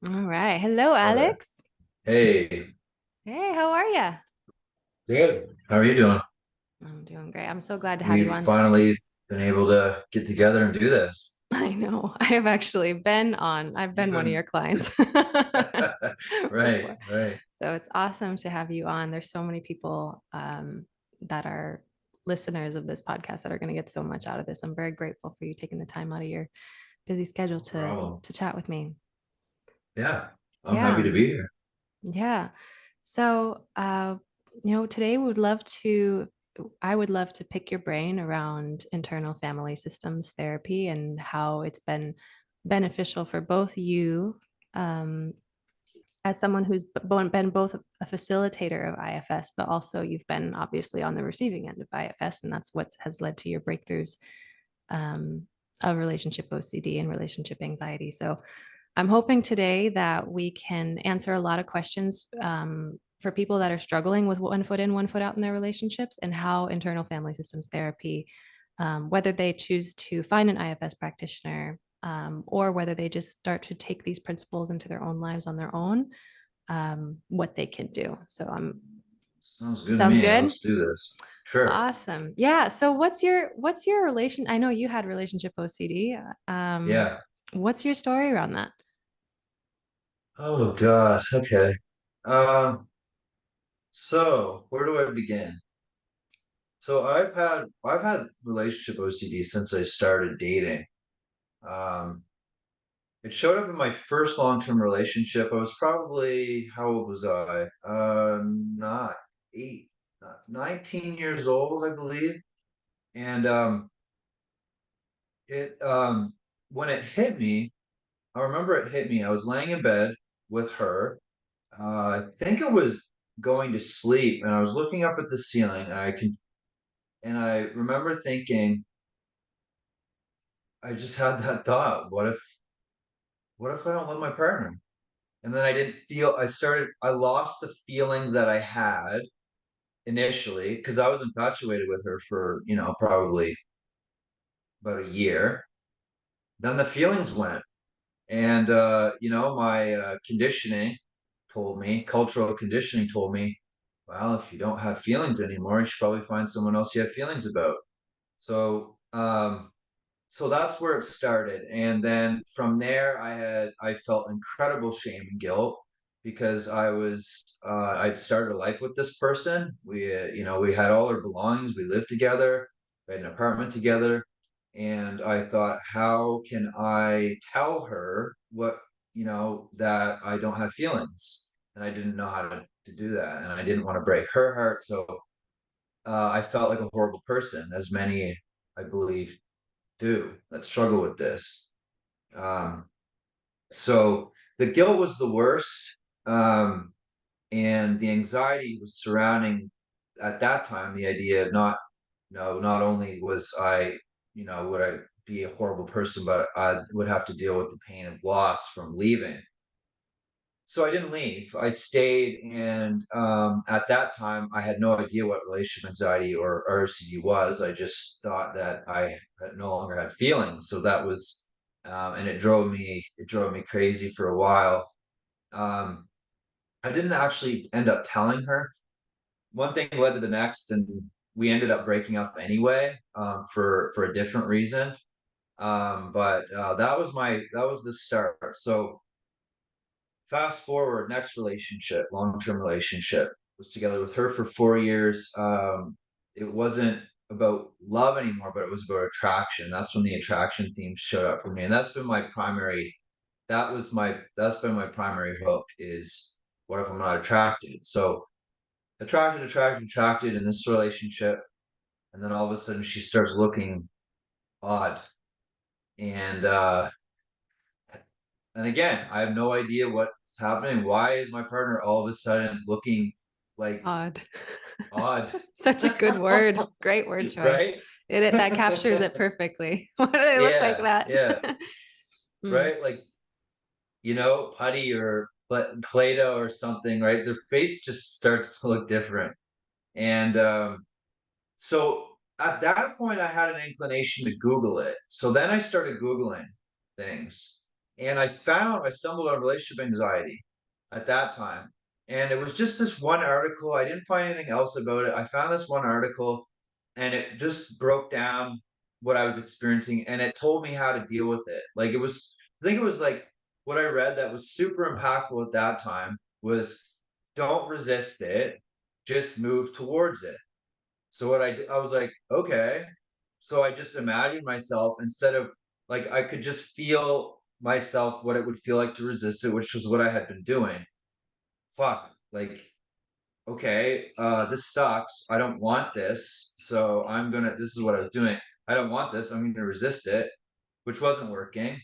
All right. Hello, Hi there. Alex. Hey, Hey, how are you? good. How are you doing? I'm doing great. I'm so glad to have you We've on. finally been able to get together and do this. I know. I have actually I've You've been one of been your clients right, before. right. So it's awesome to have you on. There's so many people that are listeners of this podcast that are going to get so much out of this. I'm very grateful for you taking the time out of your busy schedule No to problem. chat with me. Yeah, I'm happy Yeah. to be here. Yeah. So, today I would love to pick your brain around internal family systems therapy and how it's been beneficial for both you, um, as someone who's been both a facilitator of IFS, but also you've been obviously on the receiving end of IFS, and that's what has led to your breakthroughs, um, of relationship OCD and relationship anxiety. So, I'm hoping today that we can answer a lot of questions, for people that are struggling with one foot in, one foot out in their relationships, and how internal family systems therapy, whether they choose to find an IFS practitioner, or whether they just start to take these principles into their own lives on their own, what they can do. So, Sounds good to sounds me. good. Let's do this. Sure. Awesome. Yeah. So what's your relation? I know you had relationship OCD. Yeah. What's your story around that? Oh gosh. Okay. Um, so where do I begin? So I've had relationship OCD since I started dating. Um, It showed up in my first long-term relationship. I was probably, how old was I? Not eight, 19 years old, I believe. And it when it hit me, I remember it hit me. I was laying in bed with her. I think I was going to sleep, and I was looking up at the ceiling, and I remember thinking, I just had that thought, what if I don't love my partner? And then I lost the feelings that I had initially because I was infatuated with her for, probably about a year. Then the feelings went. And, my cultural conditioning told me, well, if you don't have feelings anymore, you should probably find someone else you have feelings about. So, so that's where it started. And then from there, I felt incredible shame and guilt because I'd started a life with this person. We had all our belongings. We lived together. We had an apartment together. And I thought, how can I tell her that I don't have feelings? And I didn't know how to do that. And I didn't want to break her heart. So I felt like a horrible person, as many, I believe, do that struggle with this. Um, so the guilt was the worst, and the anxiety was surrounding at that time the idea of not only was I, would I be a horrible person, but I would have to deal with the pain of loss from leaving. So I didn't leave. I stayed, and at that time, I had no idea what relationship anxiety or ROCD was. I just thought that I no longer had feelings. So that was, and it drove me crazy for a while. Um, I didn't actually end up telling her. One thing led to the next, and we ended up breaking up anyway, for a different reason. But that was the start. So fast forward, next relationship, long-term relationship, was together with her for 4 years. It wasn't about love anymore, but it was about attraction. That's when the attraction theme showed up for me, and that's been my primary hook is, what if I'm not attracted? So attracted, attracted, attracted in this relationship, and then all of a sudden she starts looking odd, and again, I have no idea what's happening. Why is my partner all of a sudden looking like Odd. odd? Such a good word. Great word choice. Right? That captures it perfectly. Why do they look like Yeah, that? yeah, Mm, right. Like, putty or Play-Doh or something, right? Their face just starts to look different. And so at that point, I had an inclination to Google it. So then I started Googling things. And I stumbled on relationship anxiety at that time. And it was just this one article. I didn't find anything else about it. I found this one article and it just broke down what I was experiencing and it told me how to deal with it. Like I think it was like what I read that was super impactful at that time was don't resist it, just move towards it. So I was like, okay. So I just imagined myself instead of like I could just feel myself what it would feel like to resist it, which was what I had been doing. Fuck, like, okay, this sucks. I don't want this. So this is what I was doing. I don't want this. I'm gonna resist it, which wasn't working.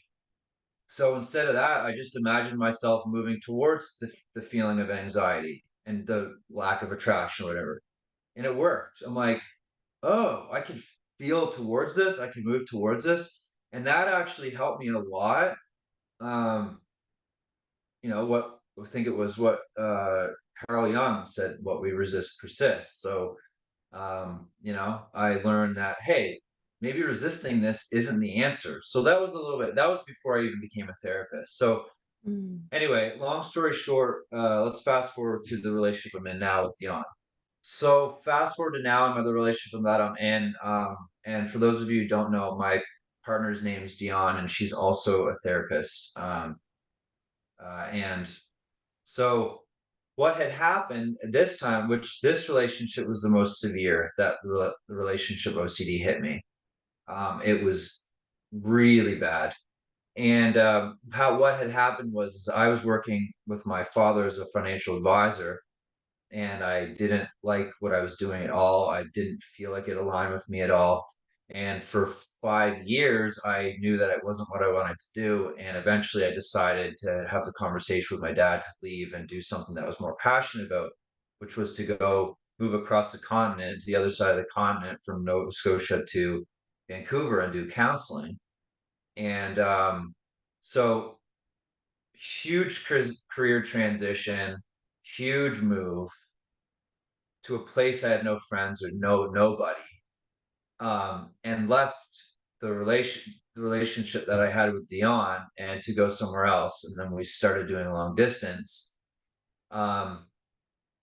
So instead of that, I just imagined myself moving towards the feeling of anxiety and the lack of attraction or whatever. And it worked. I'm like, oh, I can feel towards this. I can move towards this. And that actually helped me a lot. Um, what I think it was what Carl Jung said, what we resist persists. So, I learned that, hey, maybe resisting this isn't the answer. So that was before I even became a therapist. So, Mm. anyway, long story short, let's fast forward to the relationship I'm in now with Dion. So fast forward to now, I'm in the relationship that I'm in. And for those of you who don't know, my partner's name is Dion, and she's also a therapist. And so what had happened this time, which this relationship was the most severe, that the relationship OCD hit me. It was really bad. And how what had happened was I was working with my father as a financial advisor, and I didn't like what I was doing at all. I didn't feel like it aligned with me at all. And for 5 years, I knew that it wasn't what I wanted to do. And eventually, I decided to have the conversation with my dad to leave and do something that I was more passionate about, which was to go move across the continent to the other side of the continent from Nova Scotia to Vancouver and do counseling. And so, huge career transition, huge move to a place I had no friends or nobody, and left the relationship that I had with Dion and to go somewhere else. And then we started doing long distance. Um,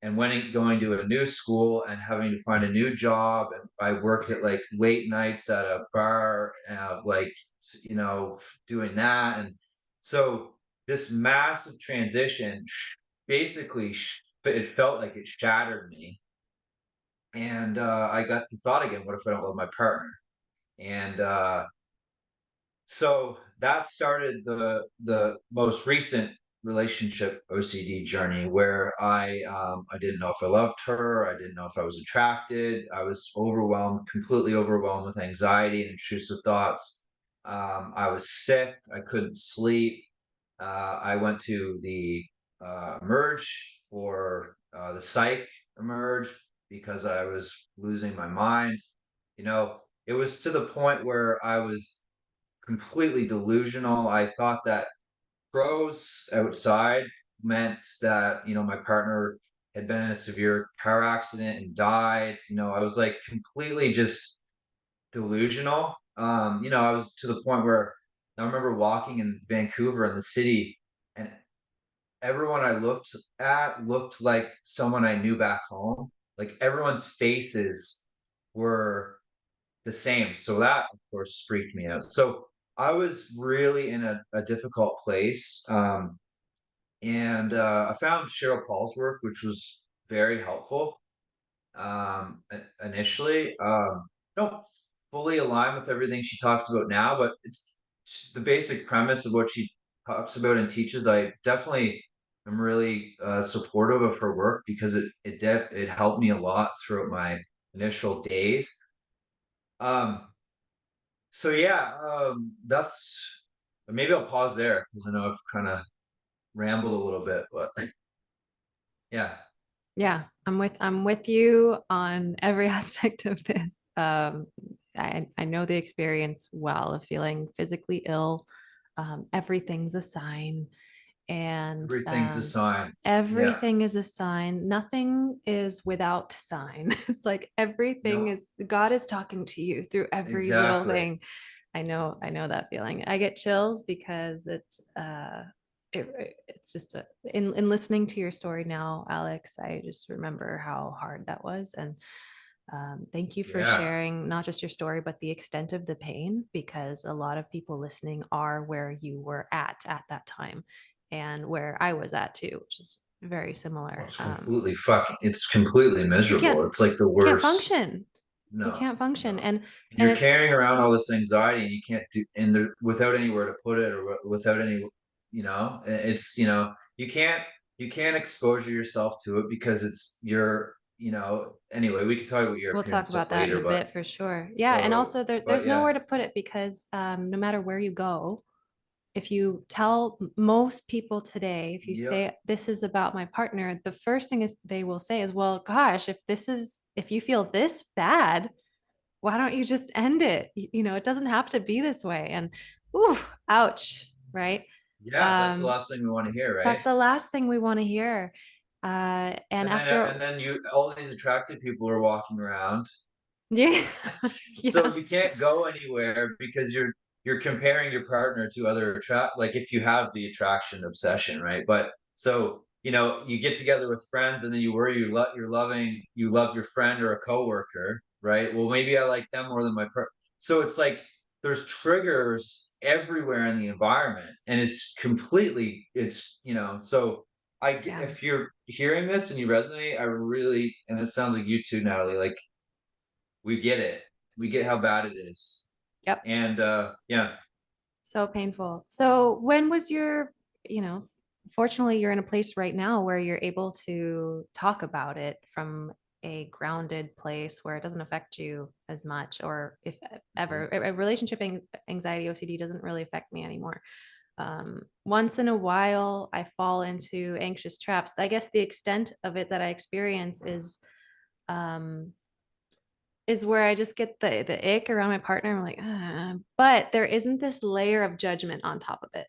and going to a new school and having to find a new job. And I worked at like late nights at a bar, doing that. And so this massive transition basically, it felt like it shattered me. And I got the thought again, what if I don't love my partner? And so that started the most recent relationship OCD journey where I didn't know if I loved her, I didn't know if I was attracted, I was overwhelmed, completely overwhelmed with anxiety and intrusive thoughts. I was sick, I couldn't sleep. I went to the emerge for the psych emerge because I was losing my mind. It was to the point where I was completely delusional. I thought that crows outside meant that, my partner had been in a severe car accident and died. I was like completely just delusional. I was to the point where I remember walking in Vancouver in the city and everyone I looked at looked like someone I knew back home. Like everyone's faces were the same. So that, of course, freaked me out. So I was really in a difficult place. And I found Cheryl Paul's work, which was very helpful initially. Don't fully align with everything she talks about now, but it's the basic premise of what she talks about and teaches. I definitely am really supportive of her work because it helped me a lot throughout my initial days. Um, So yeah, that's maybe I'll pause there because I know I've kind of rambled a little bit, but yeah, Yeah, I'm with you on every aspect of this. I know the experience well of feeling physically ill. Everything's a sign, and everything's a sign. Yeah, everything is a sign. Nothing is without sign. It's like everything no, is God is talking to you through every little exactly. thing. I know that feeling. I get chills because it's just in listening to your story now, Alex, I just remember how hard that was. And thank you for Yeah. sharing not just your story, but the extent of the pain, because a lot of people listening are where you were at that time and where I was at too, which is very Oh, similar. it's completely You miserable. can't It's like the you can't worst. function. You No, can't function. no. And And you're it's carrying around all this anxiety and you can't do, and there, without anywhere to put it or without any, it's, you can't expose yourself to it because it's your, anyway, we could talk about we'll European talk stuff about that in later, a but bit for sure. Yeah, and so, also but there's yeah, nowhere to put it because no matter where you go, if you tell most people today, if you yep, say this is about my partner, the first thing is they will say is, well, gosh, if you feel this bad, why don't you just end it? You know, it doesn't have to be this way. And ooh, ouch, right? yeah, that's the Um, last thing we want to hear, right? that's the last thing we want to hear. And after, And then all these attractive people are walking around. yeah, So yeah, you can't go anywhere because you're comparing your partner to other attract, like if you have the attraction obsession, right? But so you get together with friends and then you worry you love your friend or a coworker, right? Well, maybe I like them more than my partner. So it's like there's triggers everywhere in the environment, and so yeah, if you're hearing this and you resonate, I really, and it sounds like you too, Natalie, like we get it. We get how bad it is. yep. And yeah, So painful. So when was your, you know, fortunately you're in a place right now where you're able to talk about it from a grounded place where it doesn't affect you as much, or if ever, a relationship anxiety OCD doesn't really affect me anymore. Once in a while, I fall into anxious traps. I guess the extent of it that I experience um, is where I just get the ick around my partner. I'm like, but there isn't this layer of judgment on top of it.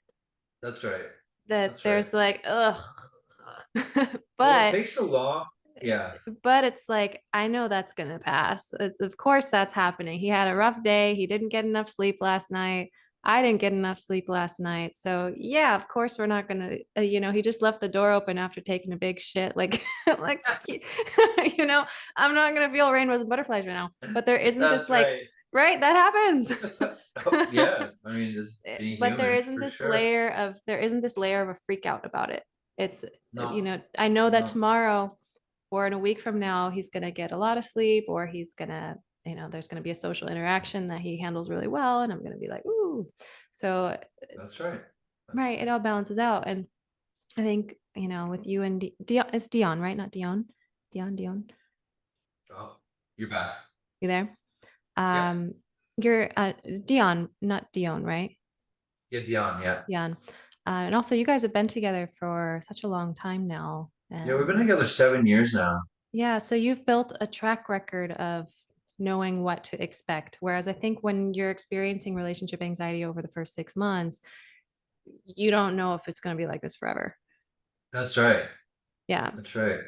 that's right. That That's right. there's like, ugh. Well, it but takes a long, yeah, but it's like I know that's gonna pass. It's, of course that's happening. He had a rough day. He didn't get enough sleep last night. I didn't get enough sleep last night. So yeah, of course we're not gonna. He just left the door open after taking a big shit. Like like you know, I'm not gonna feel rainbows and butterflies right now. But there isn't this that's like right. right that happens. Oh, yeah, I mean, just being But human for sure. there isn't this layer of a freak out about it. It's No, I know that no, tomorrow or in a week from now he's going to get a lot of sleep, or he's going to there's going to be a social interaction that he handles really well, and I'm going to be like ooh. So that's right. That's right, it right. all balances out. And I think with you and Dion, it's Dion, right? Not Dion. Dion, Oh, you're back. you there? Yep. um you're Dion, not Dion, right? Yeah, Dion. Yeah. Yeah. And also, you guys have been together for such a long time now. Yeah, we've been And together 7 years now. yeah, so you've built a track record of knowing what to expect. Whereas I think when you're experiencing relationship anxiety over the first 6 months, you don't know if it's going to be like this forever. That's right. Yeah. That's right.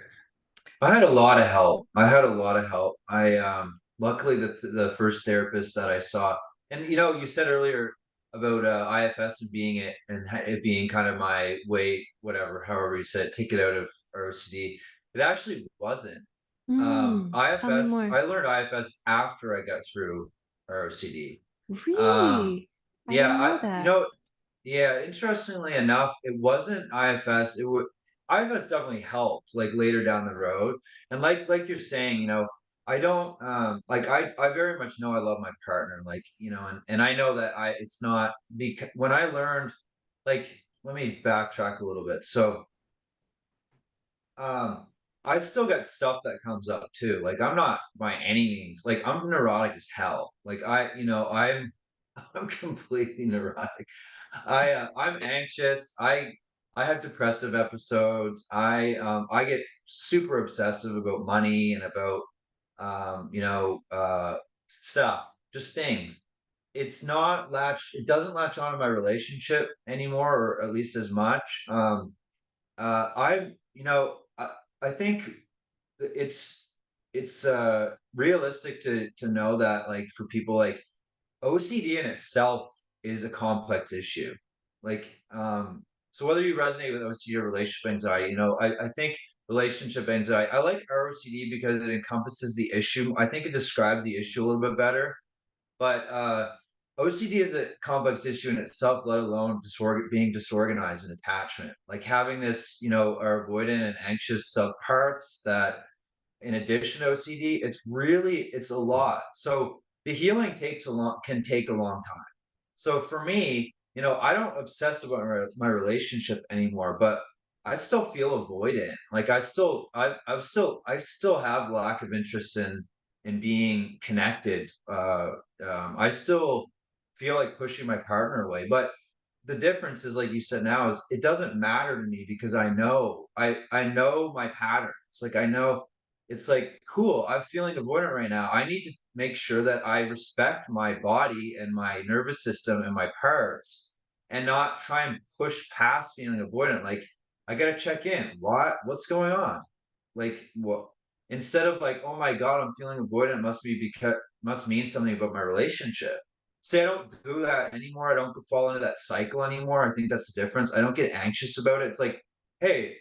I had a lot of help. I had a lot of help. I luckily the first therapist that I saw, and you said earlier about IFS and being it and it being kind of my way, whatever, however you said, take it out of ROCD. It actually wasn't. Tell me IFS, more. I learned IFS after I got through ROCD. Um, Really? I yeah, didn't know that. yeah, interestingly enough, it wasn't IFS. IFS definitely helped like later down the road. And like you're saying, I don't like I very much know I love my partner, like, and I know that I it's not because when I learned, like, let me backtrack a little bit. So um I still got stuff that comes up too. Like I'm not by any means like I'm neurotic as hell. Like I'm completely neurotic. I'm anxious. I have depressive episodes. I get super obsessive about money and about stuff, just things. It doesn't latch on to my relationship anymore, or at least as much. I think it's realistic to know that, like, for people, like, OCD in itself is a complex issue. Like, so whether you resonate with OCD or relationship anxiety, I think relationship anxiety, I like ROCD because it encompasses the issue. I think it describes the issue a little bit better. But OCD is a complex issue in itself, let alone being disorganized in attachment. Like having this, are avoidant and anxious subparts that in addition to OCD, it's a lot. So the healing can take a long time. So for me, I don't obsess about my relationship anymore, but I still feel avoidant. Like I still have lack of interest in being connected. I still feel like pushing my partner away, but the difference is, like you said now, is it doesn't matter to me because I know my patterns. Like I know it's like, cool, I'm feeling avoidant right now. I need to make sure that I respect my body and my nervous system and my parts and not try and push past feeling avoidant. Like I gotta check in. What's going on? Like what instead of like, oh my God, I'm feeling avoidant, must mean something about my relationship. See, I don't do that anymore. I don't fall into that cycle anymore. I think that's the difference. I don't get anxious about it. It's like, hey,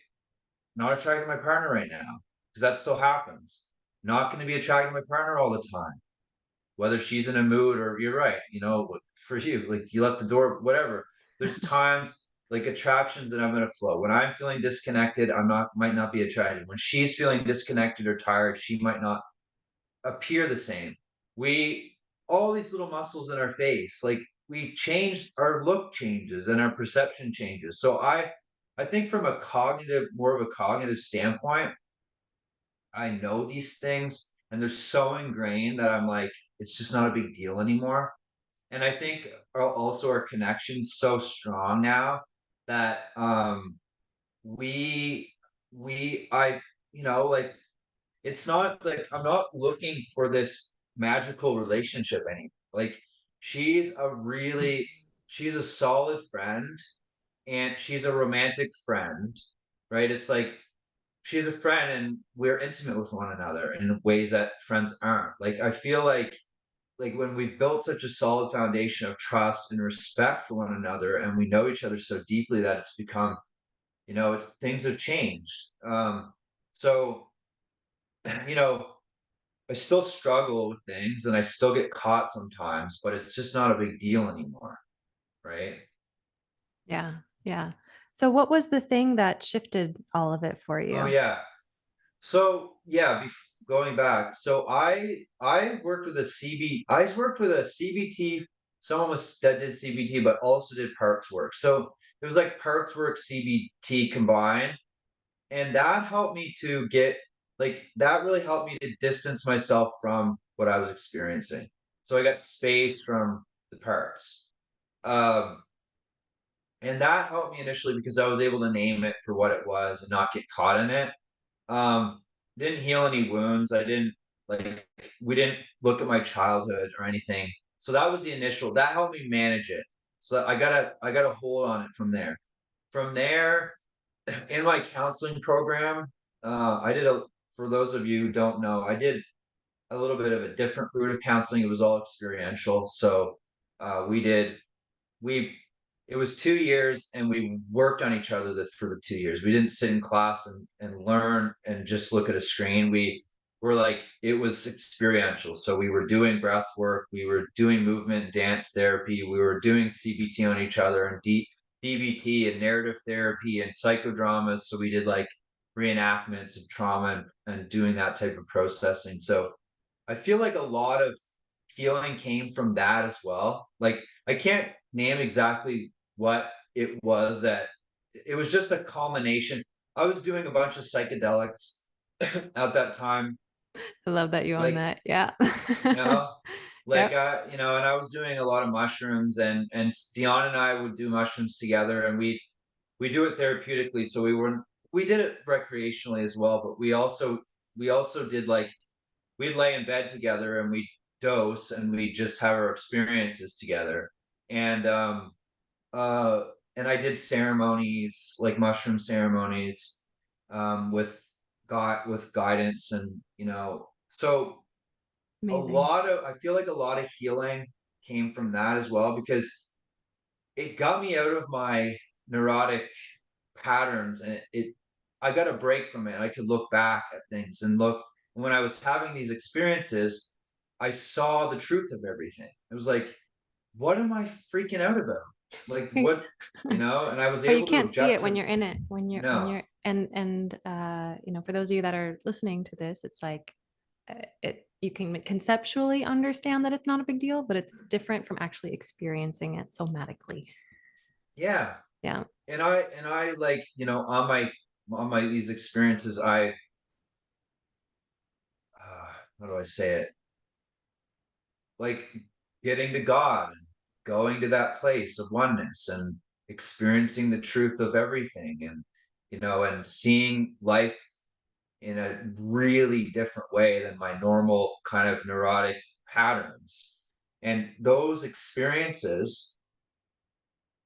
not attracted to my partner right now, because that still happens. Not going to be attracted to my partner all the time, whether she's in a mood or you're right, for you, like you left the door, whatever. There's times like attractions that I'm going to flow. When I'm feeling disconnected, might not be attracted. When she's feeling disconnected or tired, she might not appear the same. We all these little muscles in our face, like we change, our look changes and our perception changes. So I think from a more of a cognitive standpoint, I know these things and they're so ingrained that I'm like, it's just not a big deal anymore. And I think also our connection's so strong now that we we I like it's not like I'm not looking for this magical relationship anymore. Like she's a really she's a solid friend and she's a romantic friend, right? It's like she's a friend and we're intimate with one another in ways that friends aren't. Like I feel like when we've built such a solid foundation of trust and respect for one another and we know each other so deeply that it's become, things have changed. So you know, I still struggle with things and I still get caught sometimes, but it's just not a big deal anymore, right? Yeah, yeah. So what was the thing that shifted all of it for Oh you? yeah. So yeah, going back, so I worked with a I worked with a CBT. Someone that did CBT, but also did parts work. So it was like parts work CBT combined, and that helped me to get that really helped me to distance myself from what I was experiencing. So I got space from the parts. Um, and that helped me initially because I was able to name it for what it was and not get caught in it. Um, didn't heal any wounds. I didn't like we didn't look at my childhood or anything. So that was the initial that helped me manage it. So I got a hold on it from there. From there, in my counseling program, I did a for those of you who don't know, I did a little bit of a different route of counseling. It was all experiential. So we did we it was 2 years and we worked on each other for the 2 years. We didn't sit in class and learn and just look at a screen. We were like it was experiential. So we were doing breath work, we were doing movement and dance therapy, we were doing CBT on each other and DBT and narrative therapy and psychodramas. So we did like reenactments of trauma and doing that type of processing. So I feel like a lot of healing came from that as well. Like I can't name exactly what it was that it was just a culmination. I was doing a bunch of psychedelics at that time, I love that you own like, that. Yeah. you know, Yep. and I was doing a lot of mushrooms and Dion and I would do mushrooms together and we do it therapeutically. So we did it recreationally as well, but we also did like we'd lay in bed together and we'd dose and we just have our experiences together. And uh I did ceremonies like mushroom ceremonies with guidance and so a Amazing. lot of I feel like a lot of healing came from that as well, because it got me out of my neurotic patterns, and I got a break from it. I could look back at things and look, when I was having these experiences, I saw the truth of everything. It was like, what am I freaking out about? Like what, and I was But you able to can't see it when objective. you're in it, when No. you're for those of you that are listening to this, it's like it you can conceptually understand that it's not a big deal, but it's different from actually experiencing it somatically. Yeah. Yeah. And I like, on my these experiences, how do I say it? Like getting to God and going to that place of oneness and experiencing the truth of everything, and seeing life in a really different way than my normal kind of neurotic patterns. And those experiences,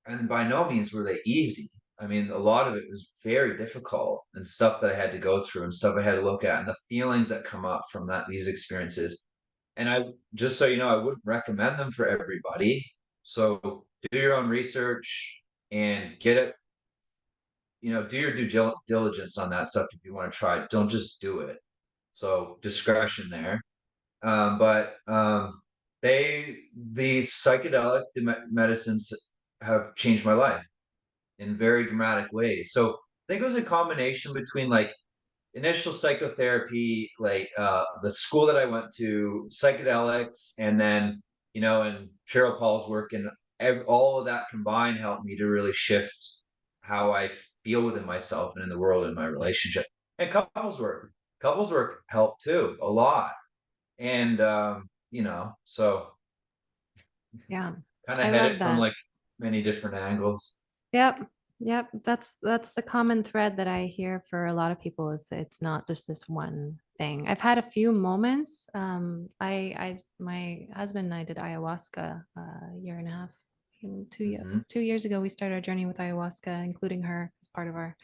and by no means were they easy. I mean, a lot of it was very difficult, and stuff that I had to go through and stuff I had to look at, and the feelings that come up from these experiences. And I, just so you know, I wouldn't recommend them for everybody. So do your own research and get it, do your diligence on that stuff if you want to try it. Don't just do it. So discretion there. But the psychedelic medicines have changed my life in very dramatic ways. So I think it was a combination between like initial psychotherapy, like the school that I went to, psychedelics, and then and Cheryl Paul's work, and all of that combined helped me to really shift how I feel within myself and in the world, in my relationship. And couples work helped too a lot. And so Yeah. kind of I hit love it from that. like many different angles. Yep. Yep. That's the common thread that I hear for a lot of people is that it's not just this one thing. I've had a few moments. My husband and I did ayahuasca a year and a half, Hmm. 2 years ago. We started our journey with ayahuasca, including her as part of our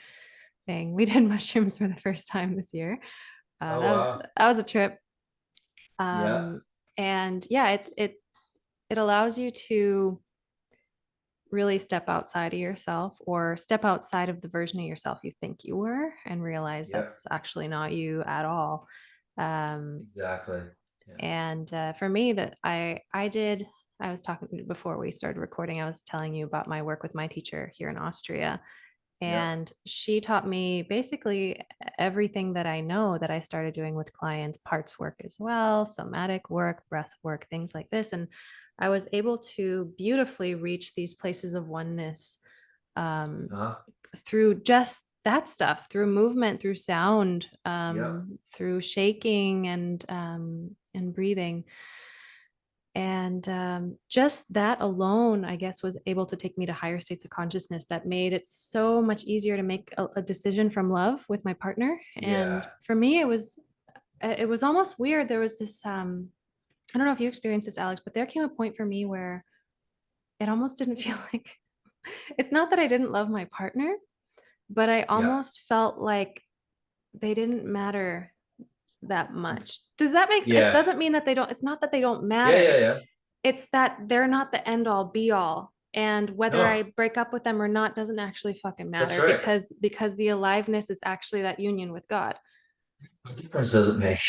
thing. We did mushrooms for the first time this year. Oh wow. That was a trip. Yeah. Um, and yeah, it allows you to really step outside of yourself or step outside of the version of yourself you think you were and realize Yeah. that's actually not you at all. Um, Exactly. Yeah. and for me, that I did. I was talking before we started recording. I was telling you about my work with my teacher here in Austria, Yeah. and she taught me basically everything that I know that I started doing with clients, parts work as well, somatic work, breath work, things like this. And I was able to beautifully reach these places of oneness um, Huh. through just that stuff, through movement, through sound, Yeah. through shaking and breathing. And just that alone, I guess, was able to take me to higher states of consciousness that made it so much easier to make a decision from love with my partner. And Yeah. for me, it was almost weird. There was this I don't know if you experienced this, Alex, but there came a point for me where it almost didn't feel like it's not that I didn't love my partner, but I Yeah. almost felt like they didn't matter that much. Does that make sense? It Yeah. doesn't mean that they don't, it's not that they don't Yeah. matter. Yeah. Yeah. It's that they're not the end all be all. And whether I No, break up with them or not doesn't actually fucking that's matter right. because the aliveness is actually that union with God. What difference does it make?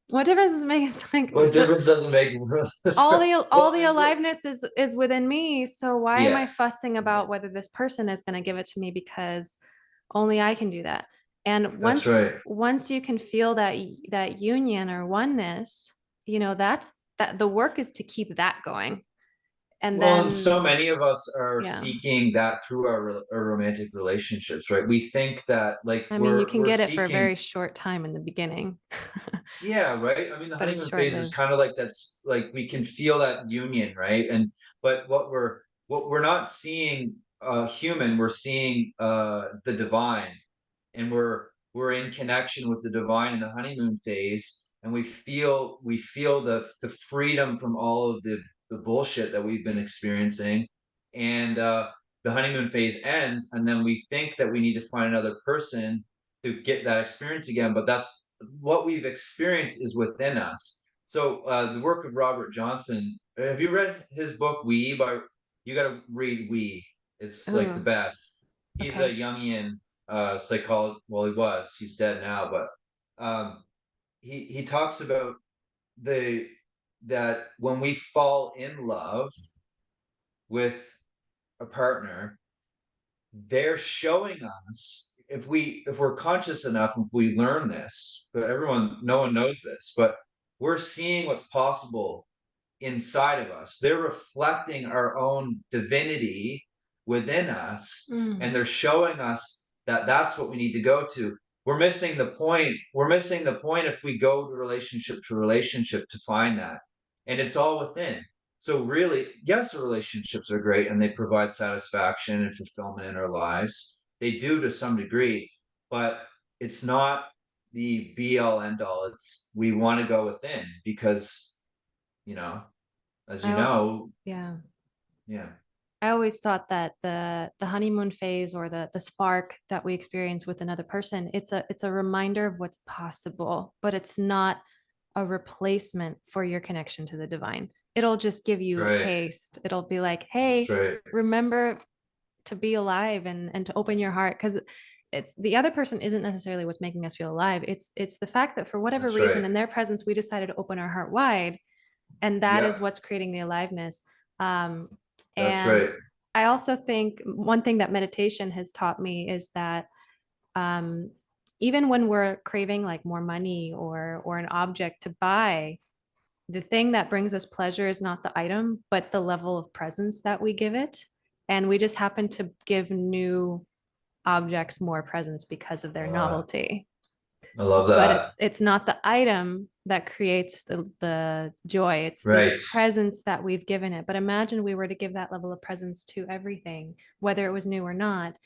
What difference does it make? It's like What the difference does it make? all Well, the aliveness is within me. So why am yeah. I fussing Yeah. about whether this person is going to give it to me because only I can do that. And That's right. once you can feel that union or oneness, that's that the work is to keep that going. And Well, and then so many of us are yeah. seeking that through our romantic relationships, right? We think that like I mean, you we're can we're get it for a seeking. very short time in the beginning, Yeah, right. I mean, the but it's honeymoon phase is short-lived. kind of like that's like we can feel that union, right? And but what we're not seeing human, we're seeing the divine, and we're in connection with the divine in the honeymoon phase, and we feel the freedom from all of the bullshit that we've been experiencing. And the honeymoon phase ends, and then we think that we need to find another person to get that experience again, but that's what we've experienced is within us. So the work of Robert Johnson. Have you read his book We? By you got to read We. It's like the Oh, best. He's a okay. Jungian psychologist. Well, he was. He's dead now, but he talks about the that when we fall in love with a partner, they're showing us, if we're conscious enough, if we learn this, but no one knows this, but we're seeing what's possible inside of us. They're reflecting our own divinity within us, and Mm, they're showing us that that's what we need to go to. We're missing the point. We're missing the point if we go to relationship to find that. And it's all within. So really, yes, relationships are great and they provide satisfaction and fulfillment in our lives. They do to some degree, but it's not the be all end all. It's we want to go within because, you know, as I you al- know, yeah. yeah, I always thought that the honeymoon phase or the spark that we experience with another person, it's a reminder of what's possible, but it's not a replacement for your connection to the divine. It'll just give that's you a right. taste. It'll be like, That's hey, right. remember to be alive and to open your heart, because it's the other person isn't necessarily what's making us feel alive. It's the fact that for whatever That's reason right. in their presence we decided to open our heart wide, and that is Yep. what's creating the aliveness. um, That's and right. I also think one thing that meditation has taught me is that um, even when we're craving like more money or an object to buy, the thing that brings us pleasure is not the item, but the level of presence that we give it. And we just happen to give new objects more presence because of their Uh, novelty. I love But that. it's not the item that creates the joy. It's the Right. presence that we've given it. But imagine we were to give that level of presence to everything, whether it was new or not.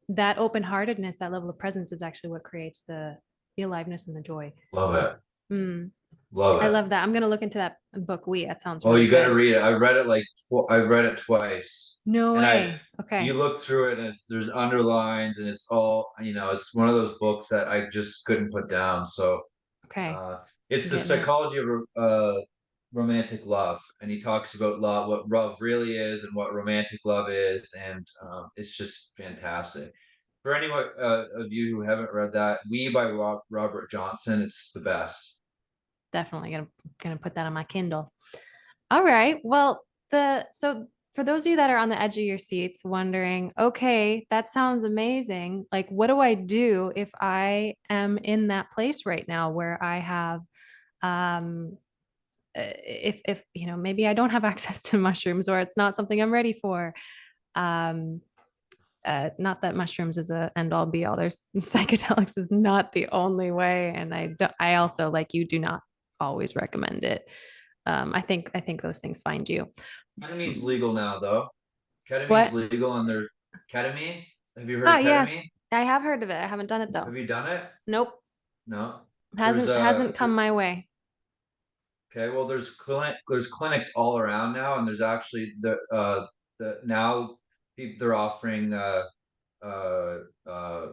That open-heartedness, that level of presence is actually what creates the aliveness and the joy. Love it. Mm, Love I it. love that. I'm gonna look into that book. We That sounds Oh, really you got to good. read it. I read it twice, No and way. you Okay. look through it, and there's underlines, and it's all, it's one of those books that I just couldn't put down. So, Okay. uh, it's I'm the getting it. psychology of romantic love, and he talks about love, what love really is, and what romantic love is, and it's just fantastic. For anyone of you who haven't read that, We by Robert Johnson, it's the best. Definitely gonna put that on my Kindle. All right. Well, the so for those of you that are on the edge of your seats wondering, okay, that sounds amazing. Like, what do I do if I am in that place right now where I have um if maybe I don't have access to mushrooms or it's not something I'm ready for. Um not that mushrooms is a end all be all. There's psychedelics is not the only way, and I also, like you, do not always recommend it. I think those things find you. Ketamine's legal now, though. Ketamine's What? legal, and they're ketamine. Have you heard Oh of yes, ketamine? I have heard of it. I haven't done it though. Have you done it? Nope, No. There's hasn't come my way. okay. Well, there's clinics all around now, and there's actually the now they're offering uh uh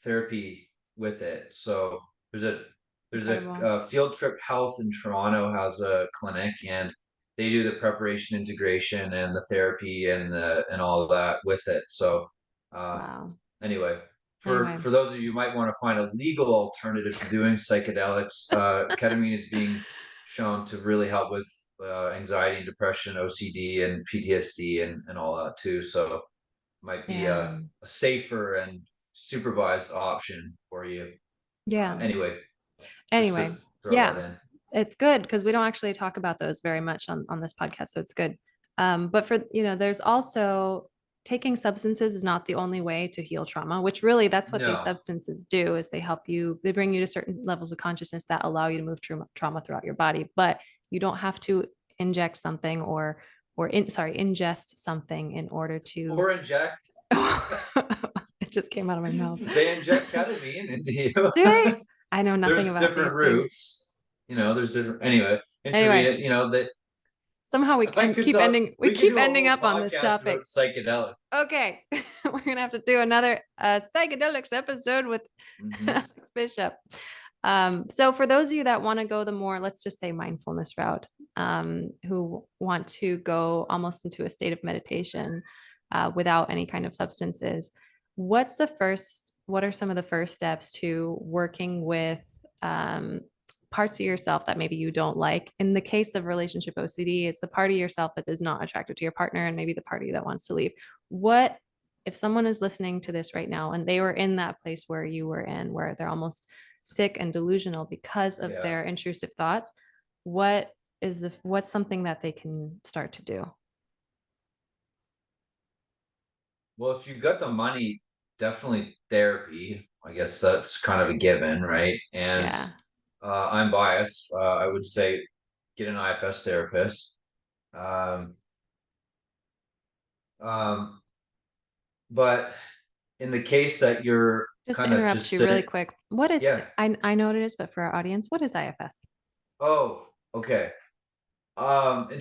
therapy with it. So there's a there's a Incredible. field trip health in Toronto has a clinic, and they do the preparation, integration, and the therapy and all of that with it. So uh, Wow. anyway, Anyway, for those of you who might want to find a legal alternative to doing psychedelics, ketamine is being shown to really help with anxiety and depression, OCD and PTSD and all that too. So might be yeah, a safer and supervised option for you. yeah. Anyway, just to Anyway, throw that yeah, in. it's good because we don't actually talk about those very much on this podcast, so it's good. But for there's also taking substances is not the only way to heal trauma, which really that's what these No, substances do is they bring you to certain levels of consciousness that allow you to move trauma throughout your body, but you don't have to inject something or ingest something in order to or inject. it just came out of my mouth. They inject ketamine into you. Do they? I know nothing There's about different these things. routes. There's different. Anyway, Anyway, intravenous. That somehow I could keep talk. ending we We could keep do a ending whole up on this podcast about topic. psychedelic. Okay, we're gonna have to do another psychedelics episode with Hmm. Alex Bishop. So for those of you that want to go the more, let's just say mindfulness route, who want to go almost into a state of meditation without any kind of substances, what are some of the first steps to working with parts of yourself that maybe you don't like? In the case of relationship OCD, it's the part of yourself that is not attracted to your partner and maybe the party that wants to leave. What if someone is listening to this right now and they were in that place where you were in, where they're almost sick and delusional because of Yeah. their intrusive thoughts, what's something that they can start to do? Well, if you've got the money, definitely therapy. I guess that's kind of a given, right? And Yeah. I'm biased. I would say get an IFS therapist. Um, um, but in the case that you're Just to kind of interrupt just you really sitting, quick, what is yeah. I know what it is, but for our audience, what is IFS? Oh, okay. IFS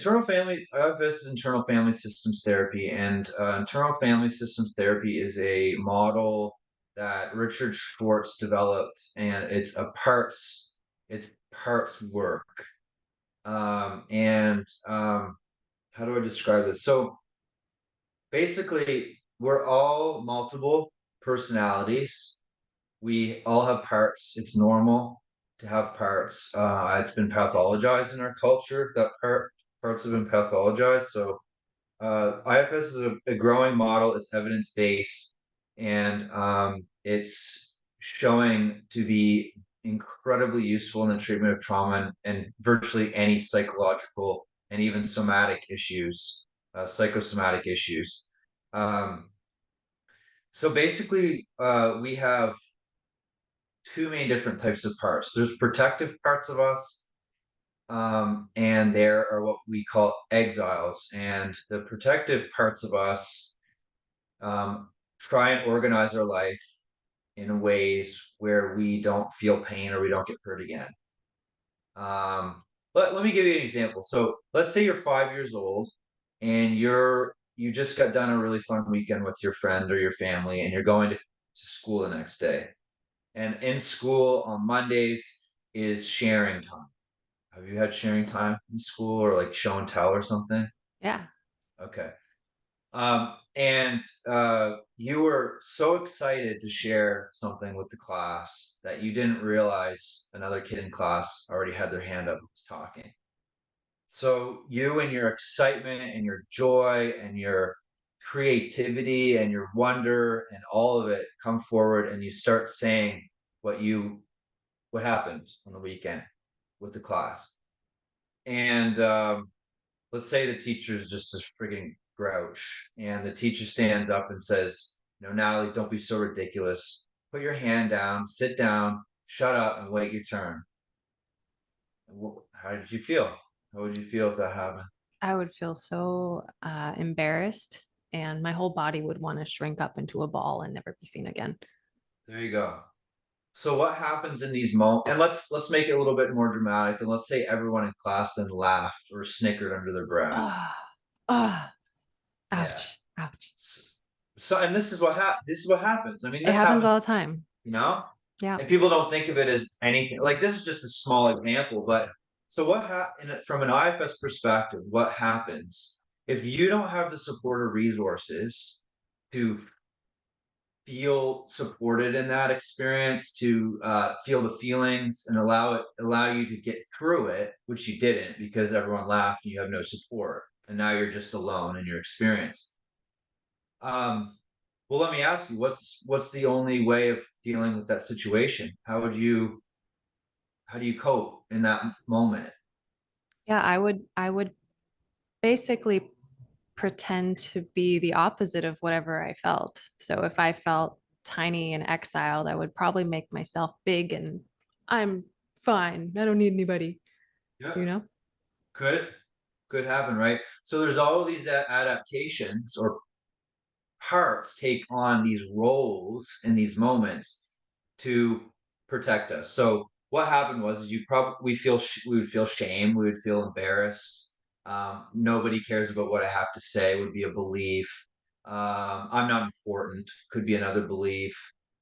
is internal family systems therapy, and internal family systems therapy is a model that Richard Schwartz developed, and it's parts work. And How do I describe this? So basically, we're all multiple personalities. We all have parts. It's normal to have parts. It's been pathologized in our culture that parts have been pathologized. So IFS is a growing model. It's evidence based, and it's showing to be incredibly useful in the treatment of trauma and virtually any psychological and even somatic issues, psychosomatic issues. Um, so basically, we have two main different types of parts. There's protective parts of us, and there are what we call exiles. And the protective parts of us try and organize our life in ways where we don't feel pain or we don't get hurt again. Um, let me give you an example. So let's say you're 5 years old and you just got done a really fun weekend with your friend or your family, and you're going to school the next day. And in school on Mondays is sharing time. Have you had sharing time in school or like show and tell or something? Yeah. Okay. And you were so excited to share something with the class that you didn't realize another kid in class already had their hand up and was talking. So you and your excitement and your joy and your creativity and your wonder and all of it come forward, and you start saying what happened on the weekend with the class. And let's say the teacher is just a frigging grouch, and the teacher stands up and says, Natalie, don't be so ridiculous. Put your hand down, sit down, shut up, and wait your turn. How did you feel? How would you feel if that happened? I would feel so embarrassed and my whole body would want to shrink up into a ball and never be seen again. There you go. So what happens in these moments? And let's make it a little bit more dramatic. And let's say everyone in class then laughed or snickered under their breath. Ah, ah, Yeah. ouch, ouch. So, and this is what happens. I mean, It this happens all happens, the time. you know, Yeah. and people don't think of it as anything. Like this is just a small example, but so from an IFS perspective, what happens if you don't have the support or resources to feel supported in that experience, to feel the feelings and allow you to get through it, which you didn't because everyone laughed and you have no support, and now you're just alone in your experience. Um, well, let me ask you, what's the only way of dealing with that situation? How do you cope in that moment? Yeah, I would basically pretend to be the opposite of whatever I felt. So if I felt tiny and exiled, I would probably make myself big and I'm fine. I don't need anybody, Yeah, you know? could could happen, right? So there's all of these adaptations or parts take on these roles in these moments to protect us. So what happened was you probably we would feel shame, we would feel embarrassed. Nobody cares about what I have to say would be a belief. I'm not important could be another belief.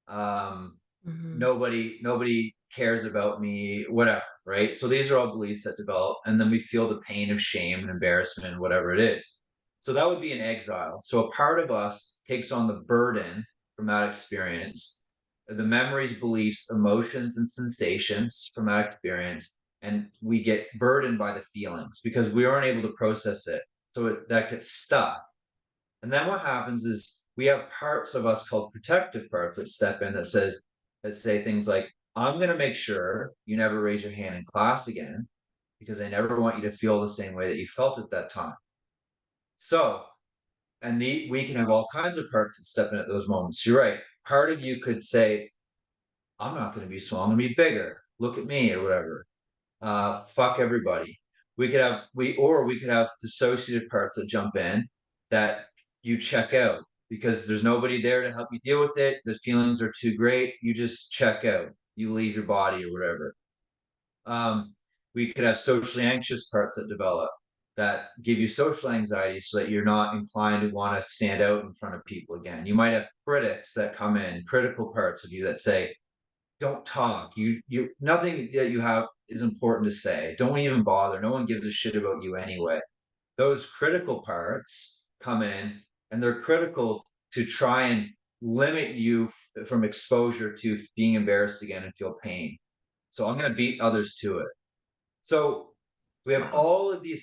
Um, Hmm. nobody cares about me, whatever, right? So these are all beliefs that develop, and then we feel the pain of shame and embarrassment, whatever it is. So that would be an exile. So a part of us takes on the burden from that experience, the memories, beliefs, emotions, and sensations from that experience, and we get burdened by the feelings because we aren't able to process it. So that gets stuck. And then what happens is we have parts of us called protective parts that step in that say things like, I'm gonna make sure you never raise your hand in class again because I never want you to feel the same way that you felt at that time. So, we can have all kinds of parts that step in at those moments. You're right. Part of you could say, I'm not gonna be small, I'm gonna be bigger. Look at me or whatever. Fuck everybody. We could have dissociative parts that jump in that you check out because there's nobody there to help you deal with it. The feelings are too great. You just check out. You leave your body or whatever. Um, we could have socially anxious parts that develop that give you social anxiety so that you're not inclined to want to stand out in front of people again. You might have critics that come in, critical parts of you that say, don't talk. You nothing that you have is important to say. Don't even bother. No one gives a shit about you anyway. Those critical parts come in and they're critical to try and limit you from exposure to being embarrassed again and feel pain. So I'm going to beat others to it. So we have Wow. all of these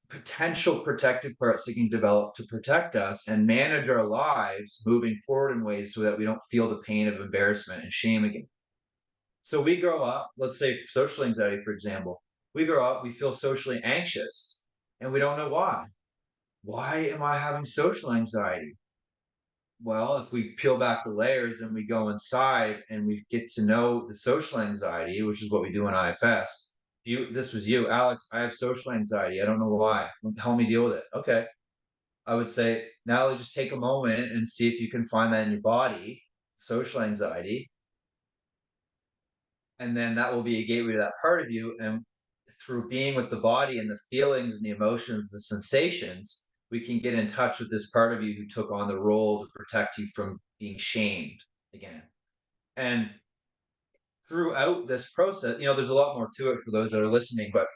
potential protective parts that can develop to protect us and manage our lives moving forward in ways so that we don't feel the pain of embarrassment and shame again. So we grow up, let's say social anxiety, for example, we grow up, we feel socially anxious and we don't know why. Why am I having social anxiety? Well, if we peel back the layers and we go inside and we get to know the social anxiety, which is what we do in IFS. This was you, Alex. I have social anxiety. I don't know why. Help me deal with it. Okay. I would say, now just take a moment and see if you can find that in your body, social anxiety, and then that will be a gateway to that part of you. And through being with the body and the feelings and the emotions, the sensations, we can get in touch with this part of you who took on the role to protect you from being shamed again. And throughout this process, there's a lot more to it for those that are listening, but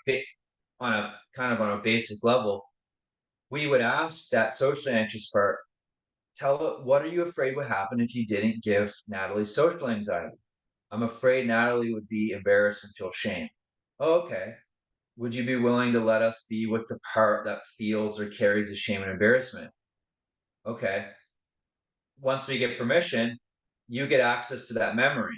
on a kind of on a basic level, we would ask that socially anxious part, tell it, what are you afraid would happen if you didn't give Natalie social anxiety? I'm afraid Natalie would be embarrassed and feel shame. Oh, okay. Would you be willing to let us be with the part that feels or carries the shame and embarrassment? Okay. Once we get permission, you get access to that memory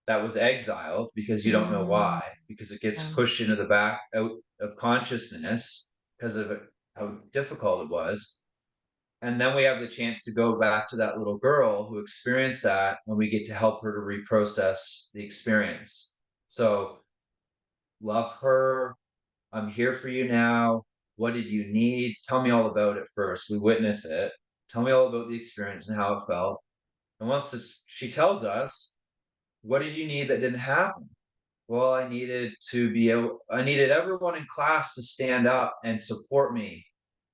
that was exiled because you don't know Mm, why, because it gets yeah. pushed into the back out of consciousness because of how difficult it was. And then we have the chance to go back to that little girl who experienced that, and we get to help her to reprocess the experience. So love her. I'm here for you now. What did you need? Tell me all about it first. We witness it. Tell me all about the experience and how it felt. And once she tells us, what did you need that didn't happen? Well, I needed everyone in class to stand up and support me.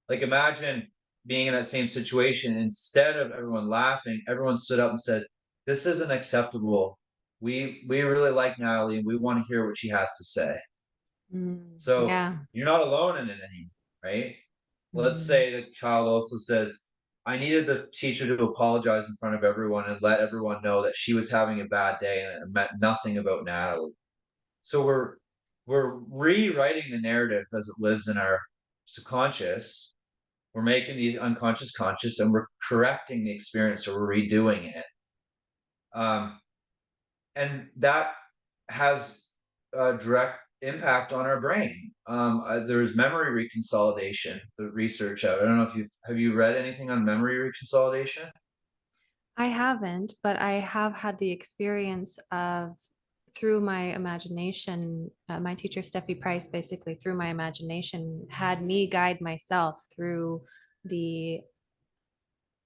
Like imagine being in that same situation. Instead of everyone laughing, everyone stood up and said, this isn't acceptable. We really like Natalie and we want to hear what she has to say. So Yeah. you're not alone in it anymore, right? Let's Mm. say the child also says, I needed the teacher to apologize in front of everyone and let everyone know that she was having a bad day and it meant nothing about Natalie. So we're rewriting the narrative as it lives in our subconscious. We're making the unconscious conscious and we're correcting the experience or we're redoing it. Um, and that has a direct impact on our brain. There's memory reconsolidation, the research out. I don't know if you read anything on memory reconsolidation? I haven't, but I have had the experience of through my imagination. My teacher, Steffi Price, basically through my imagination, had me guide myself through the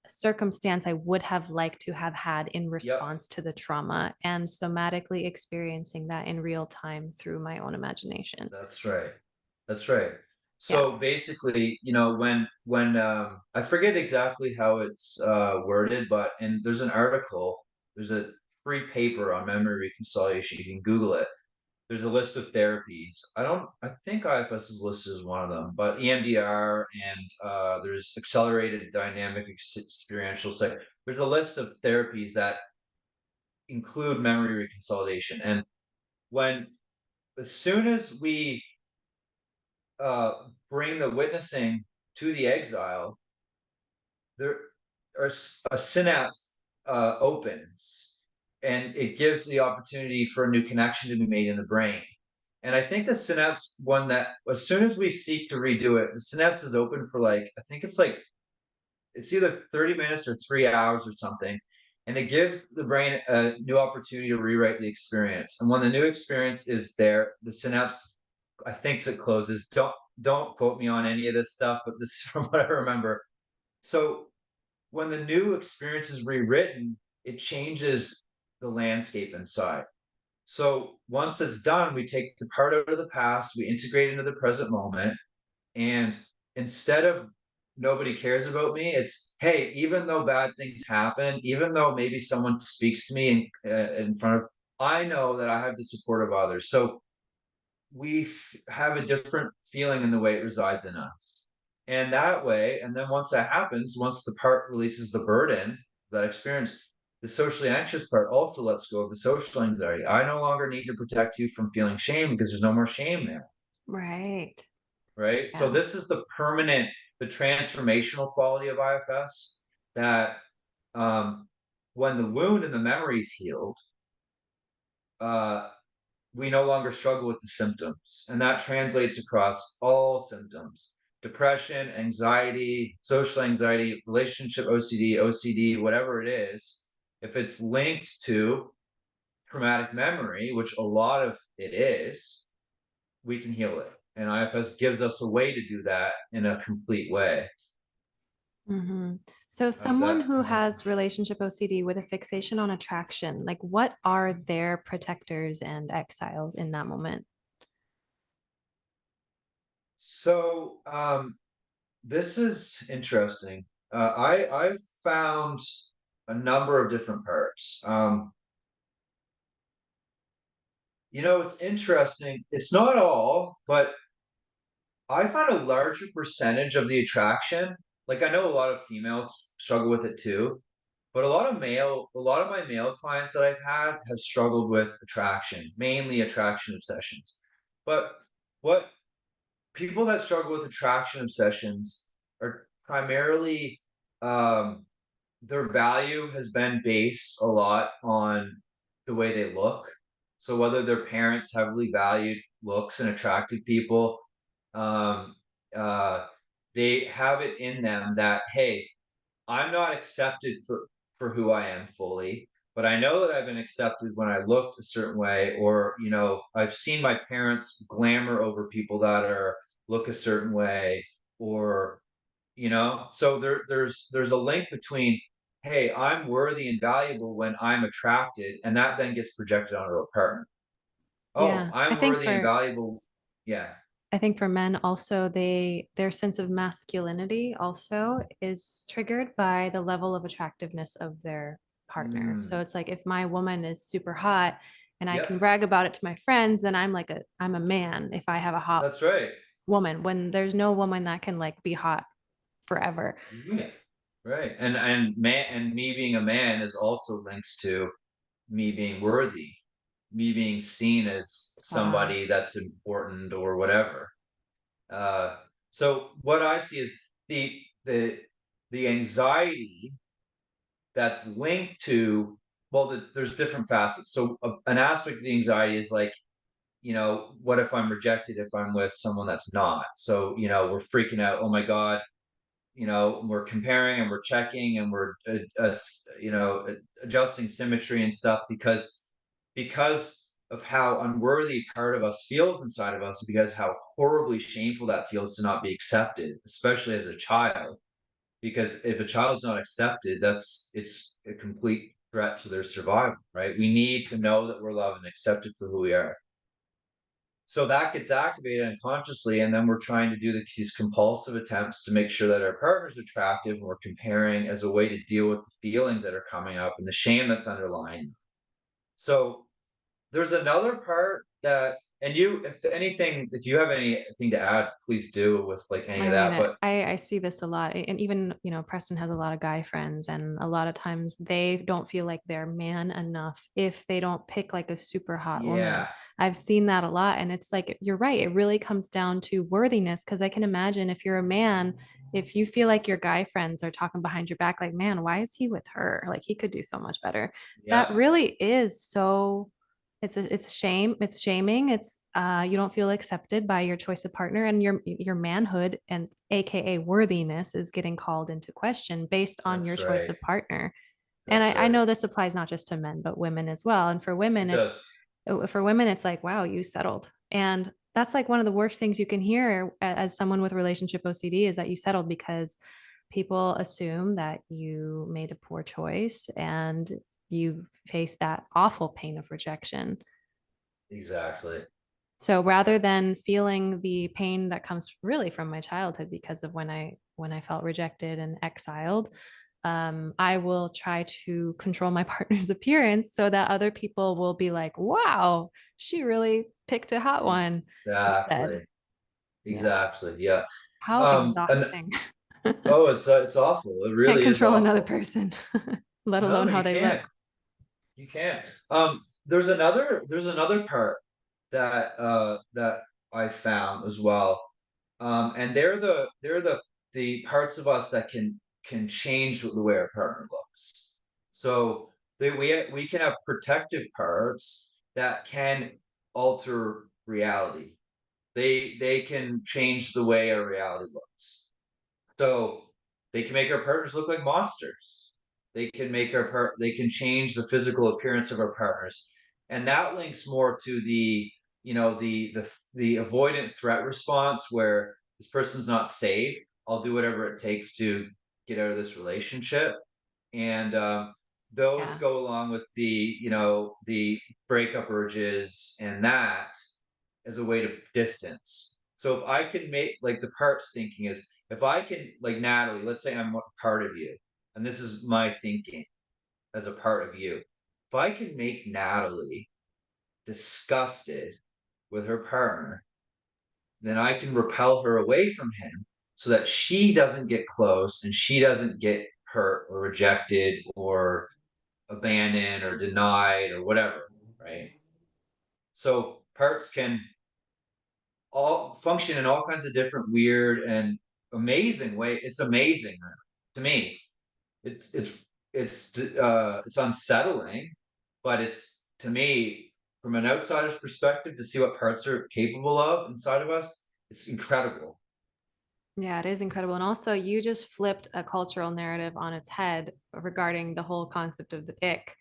circumstance I would have liked to have had in Yep, response to the trauma and somatically experiencing that in real time through my own imagination. that's right. That's right. Yeah. So basically, when I forget exactly how it's worded, but and there's an article, there's a free paper on memory reconciliation. You can Google it. There's a list of therapies. I think IFS is listed as one of them, but EMDR and there's accelerated dynamic experiential psych. There's a list of therapies that include memory reconciliation. And when, as soon as we bring the witnessing to the exile, there a synapse opens, and it gives the opportunity for a new connection to be made in the brain. And I think the synapse one that as soon as we seek to redo it, the synapse is open for like I think it's like it's either 30 minutes or 3 hours or something. And it gives the brain a new opportunity to rewrite the experience. And when the new experience is there, the synapse, I think it closes. Don't quote me on any of this stuff, but this is from what I remember. So when the new experience is rewritten, it changes the landscape inside. So once it's done, we take the part out of the past, we integrate into the present moment, and instead of nobody cares about me, it's hey, even though bad things happen, even though maybe someone speaks to me in front of, I know that I have the support of others. So have a different feeling in the way it resides in us. And that way, and then once that happens, once the part releases the burden, that experience, the socially anxious part also lets go of the social anxiety. I no longer need to protect you from feeling shame because there's no more shame there. Right. Right. So Yeah. this is the transformational quality of IFS that when the wound and the memory is healed, uh, we no longer struggle with the symptoms. And that translates across all symptoms: depression, anxiety, social anxiety, relationship OCD, whatever it is. If it's linked to traumatic memory, which a lot of it is, we can heal it. And IFS gives us a way to do that in a complete way. Hmm. So, How did someone that who answer? has relationship OCD with a fixation on attraction, like what are their protectors and exiles in that moment? So this is interesting. I've found a number of different parts. It's interesting. It's not all, but I find a larger percentage of the attraction. Like I know a lot of females struggle with it too, but a lot of my male clients that I've had have struggled with attraction, mainly attraction obsessions. But what people that struggle with attraction obsessions are primarily um, their value has been based a lot on the way they look. So whether their parents heavily valued looks and attracted people, um, uh, they have it in them that hey, I'm not accepted for who I am fully, but I know that I've been accepted when I looked a certain way, or I've seen my parents glamour over people that are look a certain way, or so there's a link between hey, I'm worthy and valuable when I'm attracted, and that then gets projected onto a partner. Oh, Yeah, I I'm think worthy and for valuable. Yeah. I think for men also their sense of masculinity also is triggered by the level of attractiveness of their partner. So Mm, it's like if my woman is super hot and I can yep, brag about it to my friends, then I'm a man if I have a hot that's right. woman when there's no woman that can like be hot forever. Right. Right. And me being a man is also links to me being worthy, me being seen as Spot on. somebody that's important or whatever. Uh, so what I see is the anxiety that's linked to well, there's different facets. So an aspect of the anxiety is like, what if I'm rejected if I'm with someone that's not? So, we're freaking out. Oh my God, we're comparing and we're checking and we're adjusting symmetry and stuff because of how unworthy part of us feels inside of us, because how horribly shameful that feels to not be accepted, especially as a child. Because if a child's not accepted, it's a complete threat to their survival, right? We need to know that we're loved and accepted for who we are. So that gets activated unconsciously, and then we're trying to do these compulsive attempts to make sure that our partner's attractive, and we're comparing as a way to deal with the feelings that are coming up and the shame that's underlying. So there's another part that, and you, if anything, if you have anything to add, please do with like any of I mean, that. I But I see this a lot, and even, Preston has a lot of guy friends, and a lot of times they don't feel like they're man enough if they don't pick like a super hot woman. yeah, I've seen that a lot, and it's like you're right. It really comes down to worthiness, because I can imagine if you're a man, if you feel like your guy friends are talking behind your back, like, man, why is he with her? Like he could do so much better. That yeah, really is so it's shame, it's shaming, it's you don't feel accepted by your choice of partner, and your manhood and aka worthiness is getting called into question based on your that's choice right. of partner. And That's I right. know this applies not just to men but women as well. And It does. for women it's like, wow, you settled. And that's like one of the worst things you can hear as someone with relationship OCD, is that you settled, because people assume that you made a poor choice and you face that awful pain of rejection. Exactly. So rather than feeling the pain that comes really from my childhood because of when I felt rejected and exiled, I will try to control my partner's appearance so that other people will be like, "Wow, she really picked a hot one," instead. Exactly. Yeah. Exactly. Yeah. How And exhausting. oh, it's awful. It Can't really is control another awful. person, let No, alone how you they can't. look. You can't. There's another part that I found as well. And they're the parts of us that can change the way our partner looks. So we can have protective parts that can alter reality. They can change the way our reality looks. So they can make our partners look like monsters. They can change the physical appearance of our partners. And that links more to the avoidant threat response where this person's not safe. I'll do whatever it takes to get out of this relationship. And those Yeah. go along with the breakup urges and that as a way to distance. So if I can make like the parts thinking is if I can like Natalie, let's say I'm a part of you, and this is my thinking as a part of you. If I can make Natalie disgusted with her partner, then I can repel her away from him so that she doesn't get close and she doesn't get hurt or rejected or abandoned or denied or whatever, right? So parts can all function in all kinds of different weird and amazing way. It's amazing to me. It's unsettling, but it's to me from an outsider's perspective to see what parts are capable of inside of us. It's incredible. Yeah, it is incredible. And also, you just flipped a cultural narrative on its head regarding the whole concept of the ick.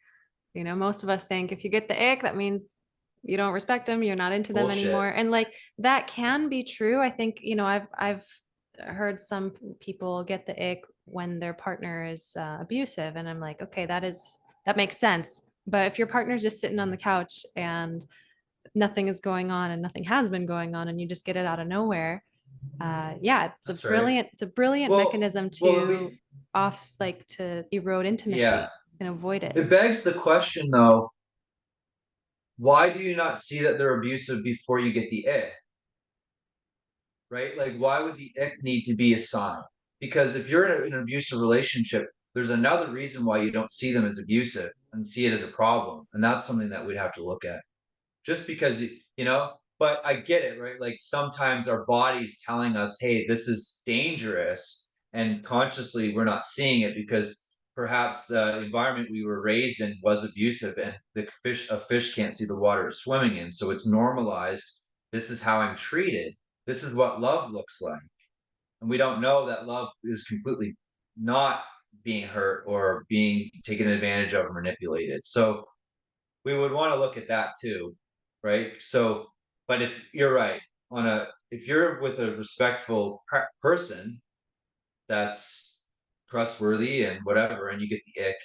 Most of us think if you get the ick, that means you don't respect them, you're not into them Bullshit. anymore. And like that can be true. I think, I've heard some people get the ick when their partner is abusive. And I'm like, okay, that makes sense. But if your partner's just sitting on the couch and nothing is going on and nothing has been going on and you just get it out of nowhere, yeah, That's right. it's a brilliant Well, mechanism well, to to erode yeah. intimacy and avoid it. It begs the question though, why do you not see that they're abusive before you get the ick? Right? Like, why would the ick need to be a sign? Because if you're in an abusive relationship, there's another reason why you don't see them as abusive and see it as a problem. And that's something that we'd have to look at. Just because, but I get it, right? Like sometimes our body's telling us, hey, this is dangerous. And consciously, we're not seeing it because perhaps the environment we were raised in was abusive and a fish can't see the water it's swimming in. So it's normalized. This is how I'm treated. This is what love looks like. And we don't know that love is completely not being hurt or being taken advantage of or manipulated. So we would want to look at that too, right? So, but if you're right, if you're with a respectful person that's trustworthy and whatever, and you get the ick,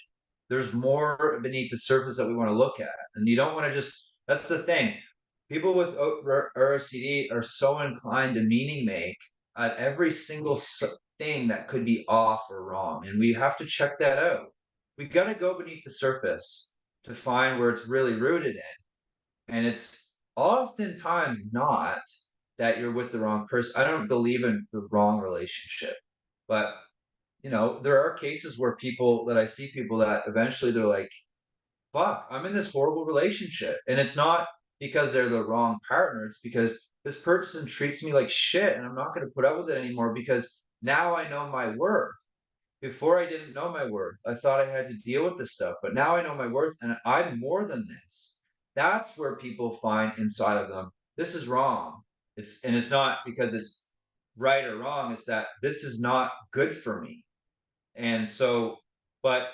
there's more beneath the surface that we want to look at. And you don't want to just, that's the thing. People with ROCD are so inclined to meaning make at every single thing that could be off or wrong. And we have to check that out. We got to go beneath the surface. to find where it's really rooted in. And it's oftentimes not that you're with the wrong person. I don't believe in the wrong relationship, but there are cases where people that I see people that eventually they're like, fuck, I'm in this horrible relationship. And it's not because they're the wrong partner. It's because this person treats me like shit and I'm not going to put up with it anymore because now I know my worth. Before I didn't know my worth. I thought I had to deal with this stuff, but now I know my worth and I'm more than this. That's where people find inside of them, this is wrong. It's not because it's right or wrong, it's that this is not good for me. And so, but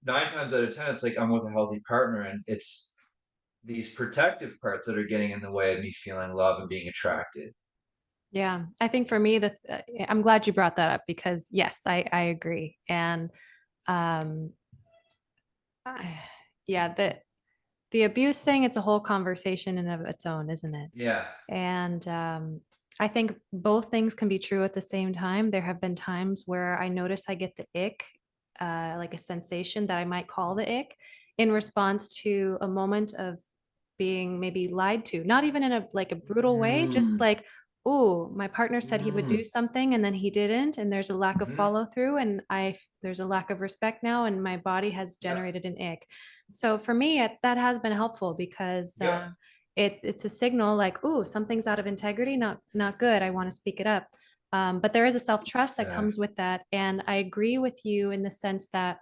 9 times out of 10, it's like I'm with a healthy partner and it's these protective parts that are getting in the way of me feeling love and being attracted. Yeah, I think for me that I'm glad you brought that up because yes, I agree. And um I, yeah, the abuse thing, it's a whole conversation in of its own, isn't it? Yeah. And I think both things can be true at the same time. There have been times where I notice I get the ick, like a sensation that I might call the ick in response to a moment of being maybe lied to, not even in a like a brutal way, just Mm, like, oh, my partner said he would do mm, something and then he didn't, and there's a lack of mhm. follow through, and there's a lack of respect now, and my body has Yep. generated an ick. So for me, that has been helpful because Yep. it's a signal like, oh, something's out of integrity, not good. I want to speak it up. But there is a self trust that Exactly. comes with that, and I agree with you in the sense that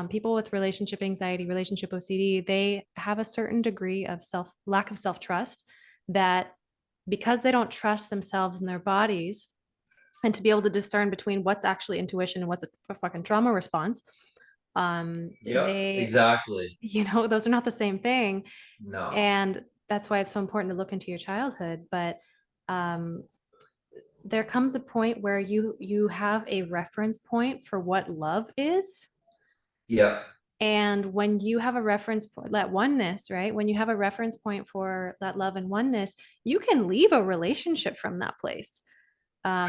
people with relationship anxiety, relationship OCD, they have a certain degree of lack of self trust that because they don't trust themselves and their bodies, and to be able to discern between what's actually intuition and what's a fucking trauma response, Yep. they, Exactly. those are not the same thing. No. And that's why it's so important to look into your childhood. But um, there comes a point where you have a reference point for what love is. Yep. And when you have a reference point, that oneness, right? When you have a reference point for that love and oneness, you can leave a relationship from that place.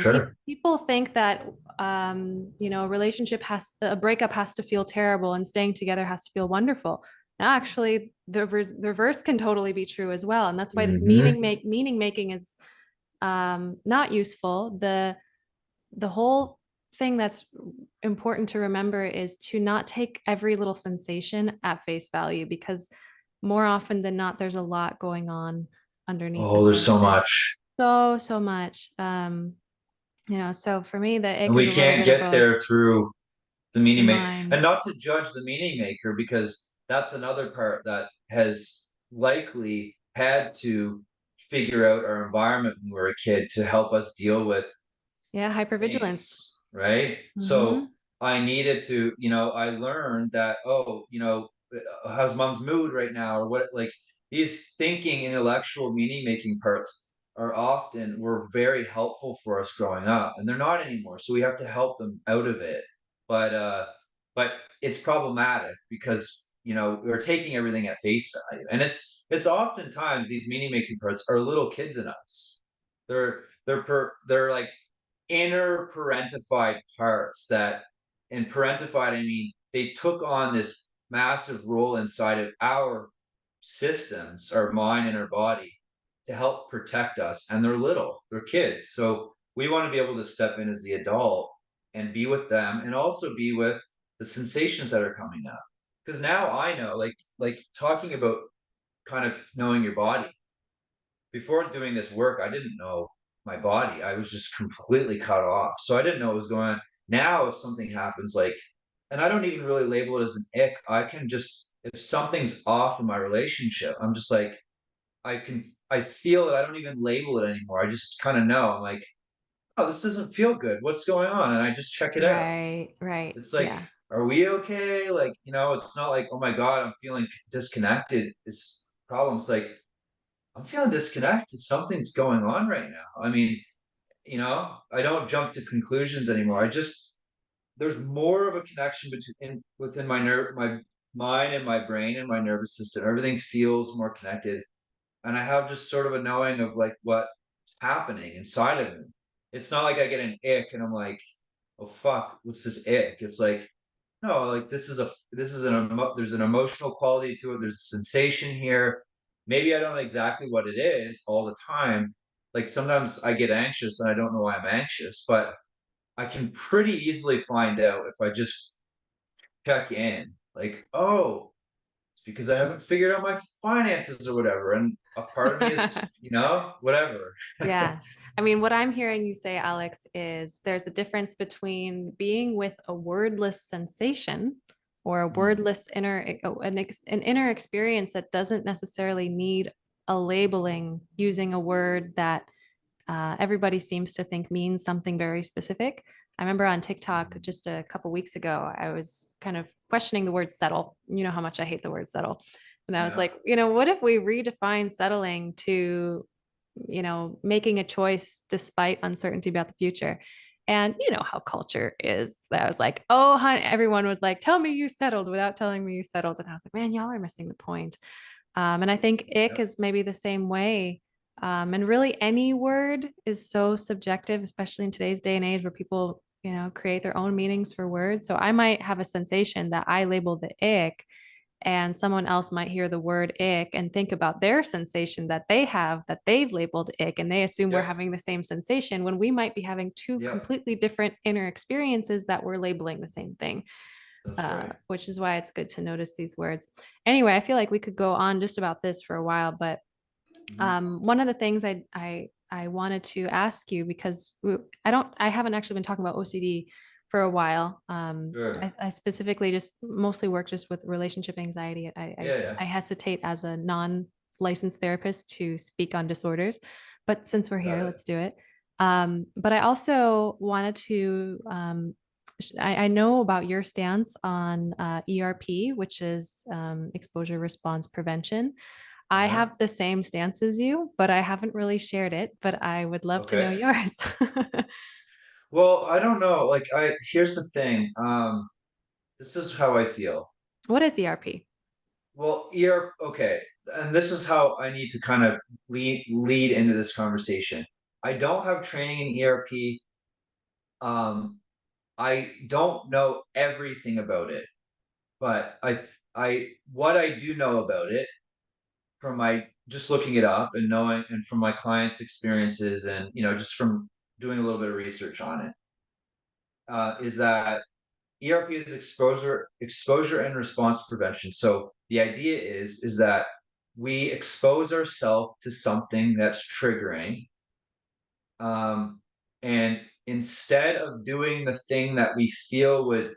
Sure. People think that a breakup has to feel terrible and staying together has to feel wonderful. Now, actually, the reverse can totally be true as well, and that's why this Hmm. meaning making is not useful. The whole thing that's important to remember is to not take every little sensation at face value because more often than not, there's a lot going on underneath the Oh, there's so surface. much. So much. So for me, the And ick is we a little can't bit of get both there through the the meaning maker. And mind. not to judge the meaning maker, because that's another part that has likely had to figure out our environment when we were a kid to help us deal with Yeah, hypervigilance. things, right? So Mm-hmm. I needed to, I learned that, oh, how's mom's mood right now? Or what, like these thinking, intellectual, meaning making parts were very helpful for us growing up, and they're not anymore. So we have to help them out of it. But, but it's problematic because, we're taking everything at face value. And it's oftentimes these meaning making parts are little kids in us. They're like inner parentified parts that, and parentified, I mean, they took on this massive role inside of our systems, our mind and our body, to help protect us. And they're little, they're kids. So we want to be able to step in as the adult and be with them and also be with the sensations that are coming up. Because now I know, like talking about kind of knowing your body, before doing this work, I didn't know my body. I was just completely cut off. So I didn't know what was going on. Now, if something happens, like, and I don't even really label it as an ick, I can just, if something's off in my relationship, I'm just like, I feel it. I don't even label it anymore. I just kind of know. I'm like, oh, this doesn't feel good. What's going on? And I just check it out. Right, right. It's like, Yeah. are we okay? Like, it's not like, oh my God, I'm feeling disconnected. It's problems like, I'm feeling disconnected. Something's going on right now. I mean, I don't jump to conclusions anymore. There's more of a connection within my mind and my brain and my nervous system. Everything feels more connected. And I have just sort of a knowing of like what's happening inside of me. It's not like I get an ick and I'm like, oh fuck, what's this ick? It's like, no, like this is there's an emotional quality to it. There's a sensation here. Maybe I don't know exactly what it is all the time. Like sometimes I get anxious and I don't know why I'm anxious, but I can pretty easily find out if I just check in. Like, oh, it's because I haven't figured out my finances or whatever. And a part of me is, whatever. Yeah. I mean, what I'm hearing you say, Alex, is there's a difference between being with a wordless sensation or a Mm, wordless an inner experience that doesn't necessarily need a labeling using a word that everybody seems to think means something very specific. I remember on TikTok mm. just a couple weeks ago, I was kind of questioning the word settle. You know how much I hate the word settle. And I was Yeah, like, what if we redefine settling to, making a choice despite uncertainty about the future? And you know how culture is. I was like, oh, honey, everyone was like, tell me you settled without telling me you settled. And I was like, man, y'all are missing the point. And I think ick yep, is maybe the same way. And really, any word is so subjective, especially in today's day and age where people, create their own meanings for words. So I might have a sensation that I label the ick, and someone else might hear the word ick and think about their sensation that they have that they've labeled ick, and they assume we're yep, having the same sensation when we might be having two yep. completely different inner experiences that we're labeling the same thing. That's right. Which is why it's good to notice these words. Anyway, I feel like we could go on just about this for a while, but Mhm. one of the things I wanted to ask you, because I haven't actually been talking about OCD for a while. Sure. I specifically just mostly work just with relationship anxiety. Yeah, yeah. I hesitate as a non-licensed therapist to speak on disorders, but since we're Got here, it. let's do it. But I also wanted to I know about your stance on ERP, which is exposure response prevention. I Uh-huh. have the same stance as you, but I haven't really shared it, but I would love to know Okay. yours. Well, I don't know. Like here's the thing. This is how I feel. What is ERP? Well, okay. And this is how I need to kind of lead into this conversation. I don't have training in ERP. Um, I don't know everything about it, but what I do know about it from my just looking it up and knowing, and from my clients' experiences, and just from doing a little bit of research on it, is that ERP is exposure and response prevention. So the idea is that we expose ourselves to something that's triggering, um, and instead of doing the thing that we feel would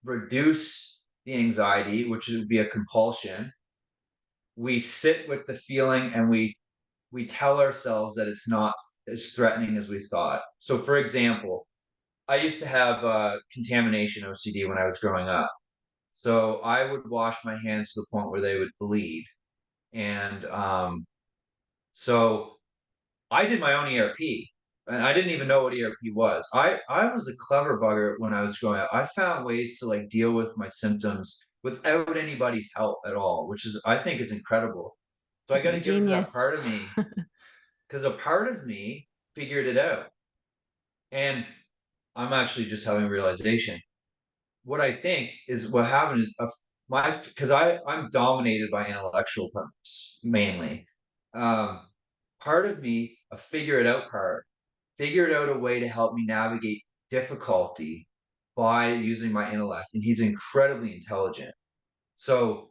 reduce the anxiety, which would be a compulsion, we sit with the feeling and we tell ourselves that it's not as threatening as we thought. So, for example, I used to have contamination OCD when I was growing up. So I would wash my hands to the point where they would bleed. And so I did my own ERP, and I didn't even know what ERP was. I was a clever bugger when I was growing up. I found ways to like deal with my symptoms without anybody's help at all, which is I think is incredible. So I got to give it to that Genius. part of me, because a part of me figured it out. And I'm actually just having a realization. What I think is what happened is my because I'm dominated by intellectual parts mainly. Um, Part of me, a figure it out part, figured out a way to help me navigate difficulty by using my intellect, and he's incredibly intelligent. So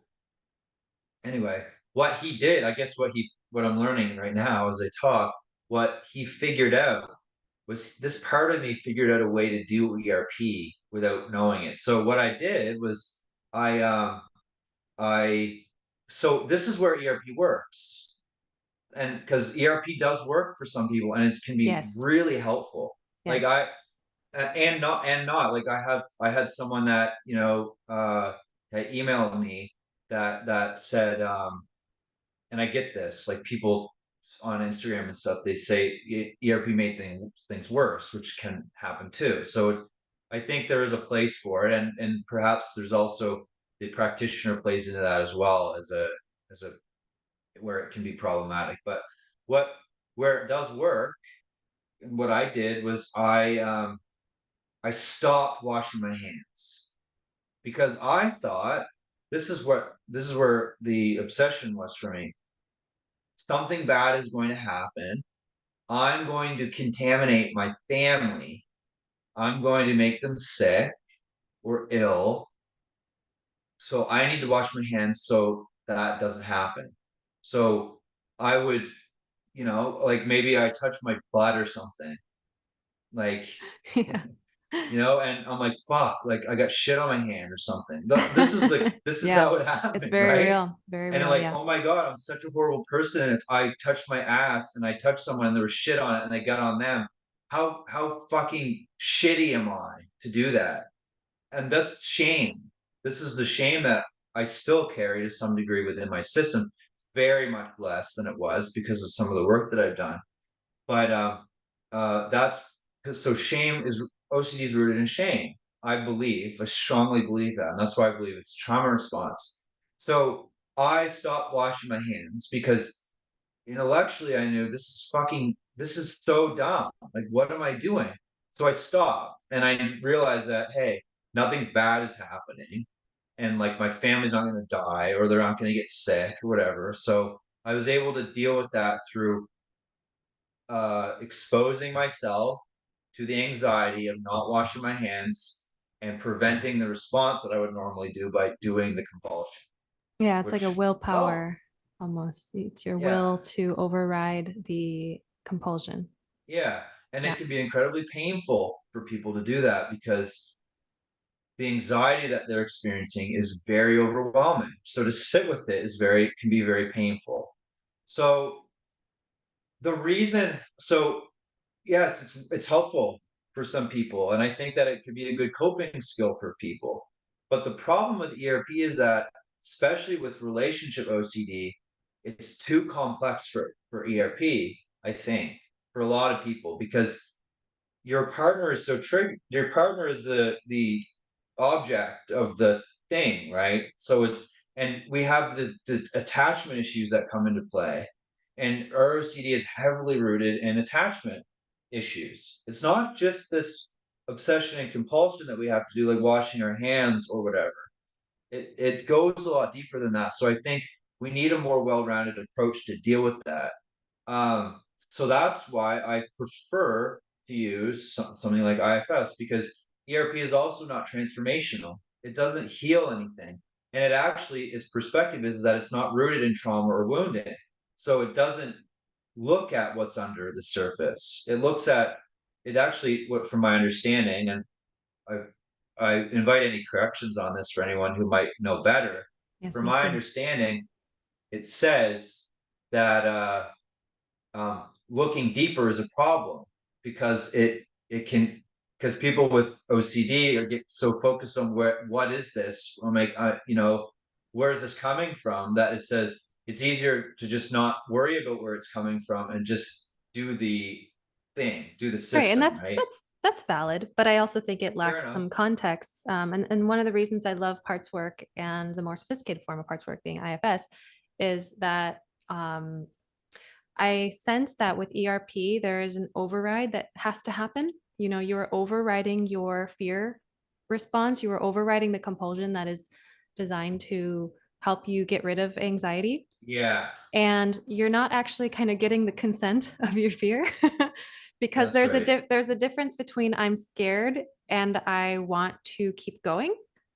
anyway, what he did, I guess what I'm learning right now as I talk, what he figured out was this part of me figured out a way to do ERP without knowing it. So what I did was I I so this is where ERP works. And because ERP does work for some people and it can be Yes. really helpful. Like Yes. and not like I had someone that that emailed me that said and I get this, like people on Instagram and stuff, they say ERP made things worse, which can happen too. So I think there is a place for it, and perhaps there's also the practitioner plays into that as well as a where it can be problematic. But what where it does work, and what I did was I stopped washing my hands because I thought this is where the obsession was for me. Something bad is going to happen. I'm going to contaminate my family. I'm going to make them sick or ill. So I need to wash my hands so that doesn't happen. So I would, like maybe I touch my butt or something. Like, Yeah. and I'm like, fuck, like I got shit on my hand or something. This is Yeah. how it It's happened, very right? real. Very And real. like, Yeah. oh my God, I'm such a horrible person. If I touched my ass and I touched someone and there was shit on it and I got on them, how fucking shitty am I to do that? And that's shame. This is the shame that I still carry to some degree within my system, very much less than it was because of some of the work that I've done. But that's so shame is OCD is rooted in shame. I strongly believe that, and that's why I believe it's trauma response. So I stopped washing my hands because intellectually I knew this is so dumb. Like, what am I doing? So I stopped and I realized that, hey, nothing bad is happening. And like my family's not going to die or they're not going to get sick or whatever. So I was able to deal with that through exposing myself to the anxiety of not washing my hands and preventing the response that I would normally do by doing the compulsion, Yeah. It's like a which helped. willpower almost. It's your Yeah. will to override the compulsion. Yeah. And Yeah. it can be incredibly painful for people to do that because the anxiety that they're experiencing is very overwhelming. So to sit with it can be very painful. So the reason, so yes, it's helpful for some people, and I think that it could be a good coping skill for people. But the problem with ERP is that, especially with relationship OCD, it's too complex for ERP, I think, for a lot of people because your partner is so triggered. Your partner is the object of the thing, right? So it's and we have the attachment issues that come into play. And ROCD is heavily rooted in attachment issues. It's not just this obsession and compulsion that we have to do, like washing our hands or whatever. It goes a lot deeper than that. So I think we need a more well-rounded approach to deal with that. So that's why I prefer to use something like IFS because ERP is also not transformational. It doesn't heal anything. And it actually, its perspective is that it's not rooted in trauma or wounding. So it doesn't look at what's under the surface. It looks at it actually, what from my understanding, and I I invite any corrections on this for anyone who might know better. Yes, From me my too. understanding, it says that looking deeper is a problem because it can because people with OCD get so focused on what is this? I'm like, where is this coming from? That it says it's easier to just not worry about where it's coming from and just do the thing, do the Right. And system, right? that's valid, but I also think it Fair lacks enough. some context. And one of the reasons I love parts work and the more sophisticated form of parts work being IFS is that I sense that with ERP, there is an override that has to happen. You know, you're overriding your fear response, you are overriding the compulsion that is designed to help you get rid of anxiety. Yeah, And you're not actually kind of getting the consent of your fear because that's right. there's a difference between I'm scared and I want to keep going,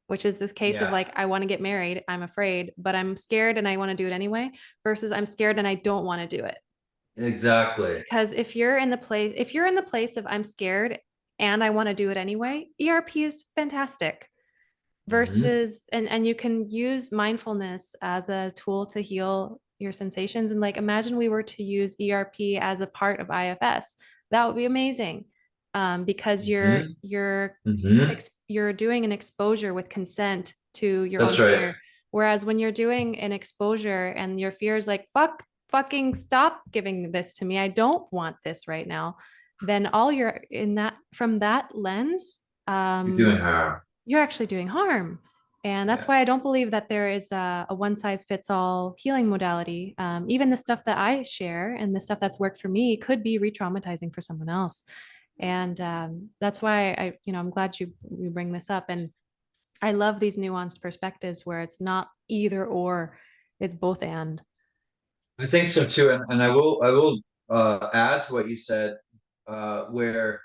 which is this case of Yeah, like I want to get married, I'm afraid, but I'm scared and I want to do it anyway, versus I'm scared and I don't want to do it. exactly. Because if you're in the place of I'm scared and I want to do it anyway, ERP is fantastic. Hmm. Versus and you can use mindfulness as a tool to heal your sensations. And like imagine we were to use ERP as a part of IFS. That would be amazing. Because Hmm. you're Hmm. you're doing an exposure with consent to your own That's right. fear. Whereas when you're doing an exposure and your fear is like, fucking stop giving this to me. I don't want this right now. Then all you're in that from that lens, You're doing harm. you're actually doing harm. And that's Yeah. why I don't believe that there is a one size fits all healing modality. Even the stuff that I share and the stuff that's worked for me could be re traumatizing for someone else. And that's why I'm glad you bring this up. And I love these nuanced perspectives where it's not either or, it's both and. I think so too, and I will add to what you said, where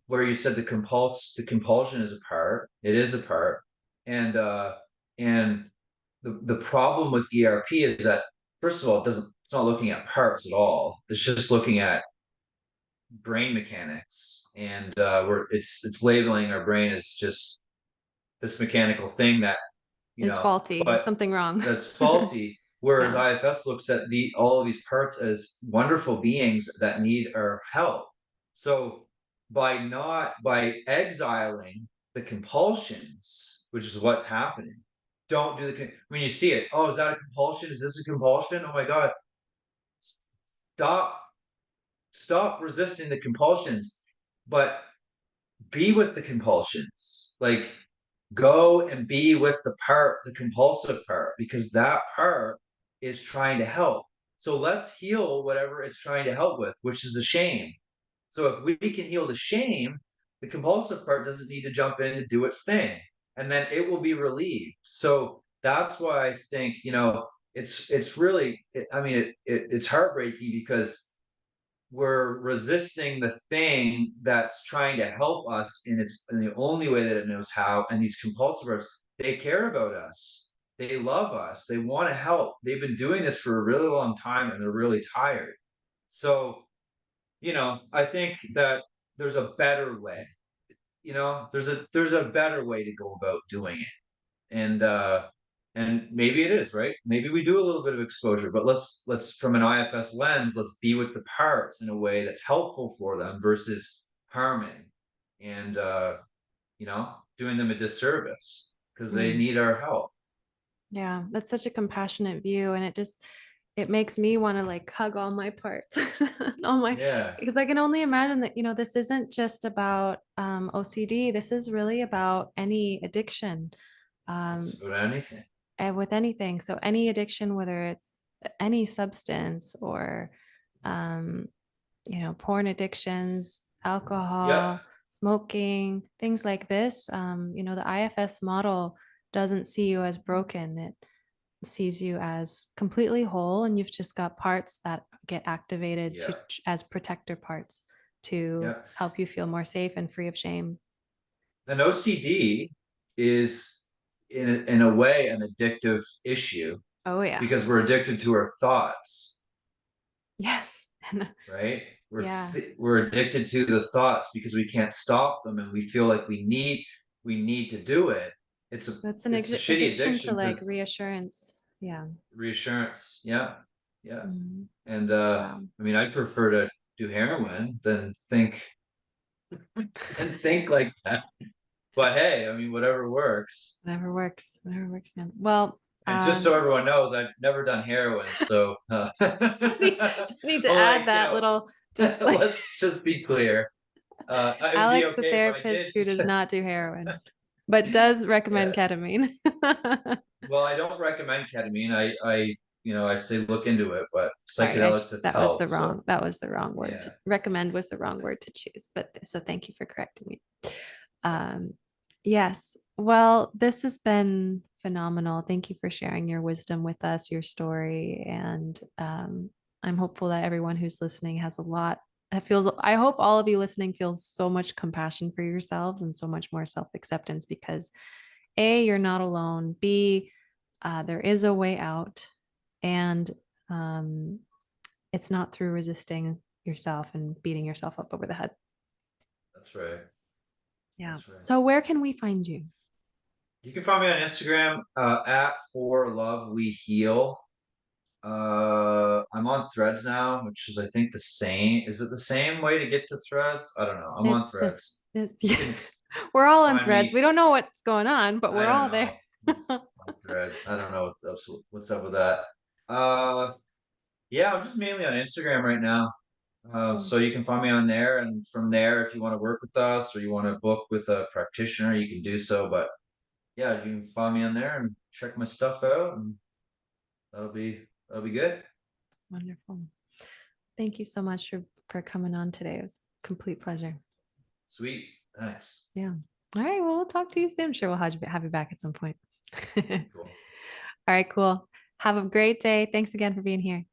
where you said the compulsion is a part. It is a part, and and the problem with ERP is that first of all, it's not looking at parts at all. It's just looking at brain mechanics, and it's labeling our brain as just this mechanical thing that Is faulty. There's but something wrong. that's faulty. Whereas Yeah. IFS looks at the all of these parts as wonderful beings that need our help. So by exiling the compulsions, which is what's happening, don't do when you see it. Oh, is that a compulsion? Is this a compulsion? Oh my God! Stop! Stop resisting the compulsions, but be with the compulsions. Like go and be with the compulsive part, because that part is trying to help. So let's heal whatever it's trying to help with, which is the shame. So if we can heal the shame, the compulsive part doesn't need to jump in and do its thing, and then it will be relieved. So that's why I think, it's really, I mean, it's heartbreaking because we're resisting the thing that's trying to help us in the only way that it knows how. And these compulsivers, they care about us, they love us, they want to help, they've been doing this for a really long time, and they're really tired. So I think that there's a better way. There's a better way to go about doing it, and maybe it is right. Maybe we do a little bit of exposure, but let's from an IFS lens, let's be with the parts in a way that's helpful for them versus harming and doing them a disservice because they Mm. need our help. Yeah, that's such a compassionate view. And it makes me want to like hug all my parts, all my, Yeah, because I can only imagine that, this isn't just about OCD. This is really about any addiction, it's um, about anything. and with anything. So any addiction, whether it's any substance or, um, porn addictions, Yep, alcohol, smoking, things like this. The IFS model doesn't see you as broken. It sees you as completely whole, and you've just got parts that get activated to yeah, as protector parts to yeah. help you feel more safe and free of shame. And OCD is in a way an addictive issue Oh yeah. because we're addicted to our thoughts, Yes. right? Yeah. We're addicted to the thoughts because we can't stop them, and we feel like we need to do it. It's a That's an it's a shitty addiction to addiction like because reassurance. Yeah. reassurance, yeah, yeah. Mhm. And Wow. I mean, I'd prefer to do heroin than think like that. But hey, I mean, whatever works. Whatever works. Whatever works, man. Well, And just so everyone knows, I've never done heroin, so just need to well, add like that little, just like let's just be clear. It would be Alex, the okay if I therapist did who does because not do heroin, but does recommend yeah. ketamine. Well, I don't recommend ketamine. I'd say look into it, but Sorry, psychedelics have helped. So that was the wrong word to yeah, recommend was the wrong word to choose. But so thank you for correcting me. Um, yes. Well, this has been phenomenal. Thank you for sharing your wisdom with us, your story, and I'm hopeful that everyone who's listening has a lot. It feels. I hope all of you listening feels so much compassion for yourselves and so much more self-acceptance because A, you're not alone. B, there is a way out, and um, it's not through resisting yourself and beating yourself up over the head. that's right. Yeah. That's right. So where can we find you? You can find me on Instagram at For Love We Heal. I'm on Threads now, which is I think the same. Is it the same way to get to Threads? I don't know. I'm on It's just Threads. You yeah. can We're all on find threads. me. We don't know what's going on, but I we're don't all there. know. It's on Threads. I don't know what's up with that. Uh, yeah, I'm just mainly on Instagram right now. Cool. So you can find me on there, and from there, if you want to work with us or you want to book with a practitioner, you can do so. But yeah, you can find me on there and check my stuff out, and that'll be good. Wonderful. Thank you so much for coming on today. It was a complete pleasure. Sweet. Thanks. Yeah. All right. Well, we'll talk to you soon. Sure, we'll have you back at some point. All Cool. right, cool. Have a great day. Thanks again for being here.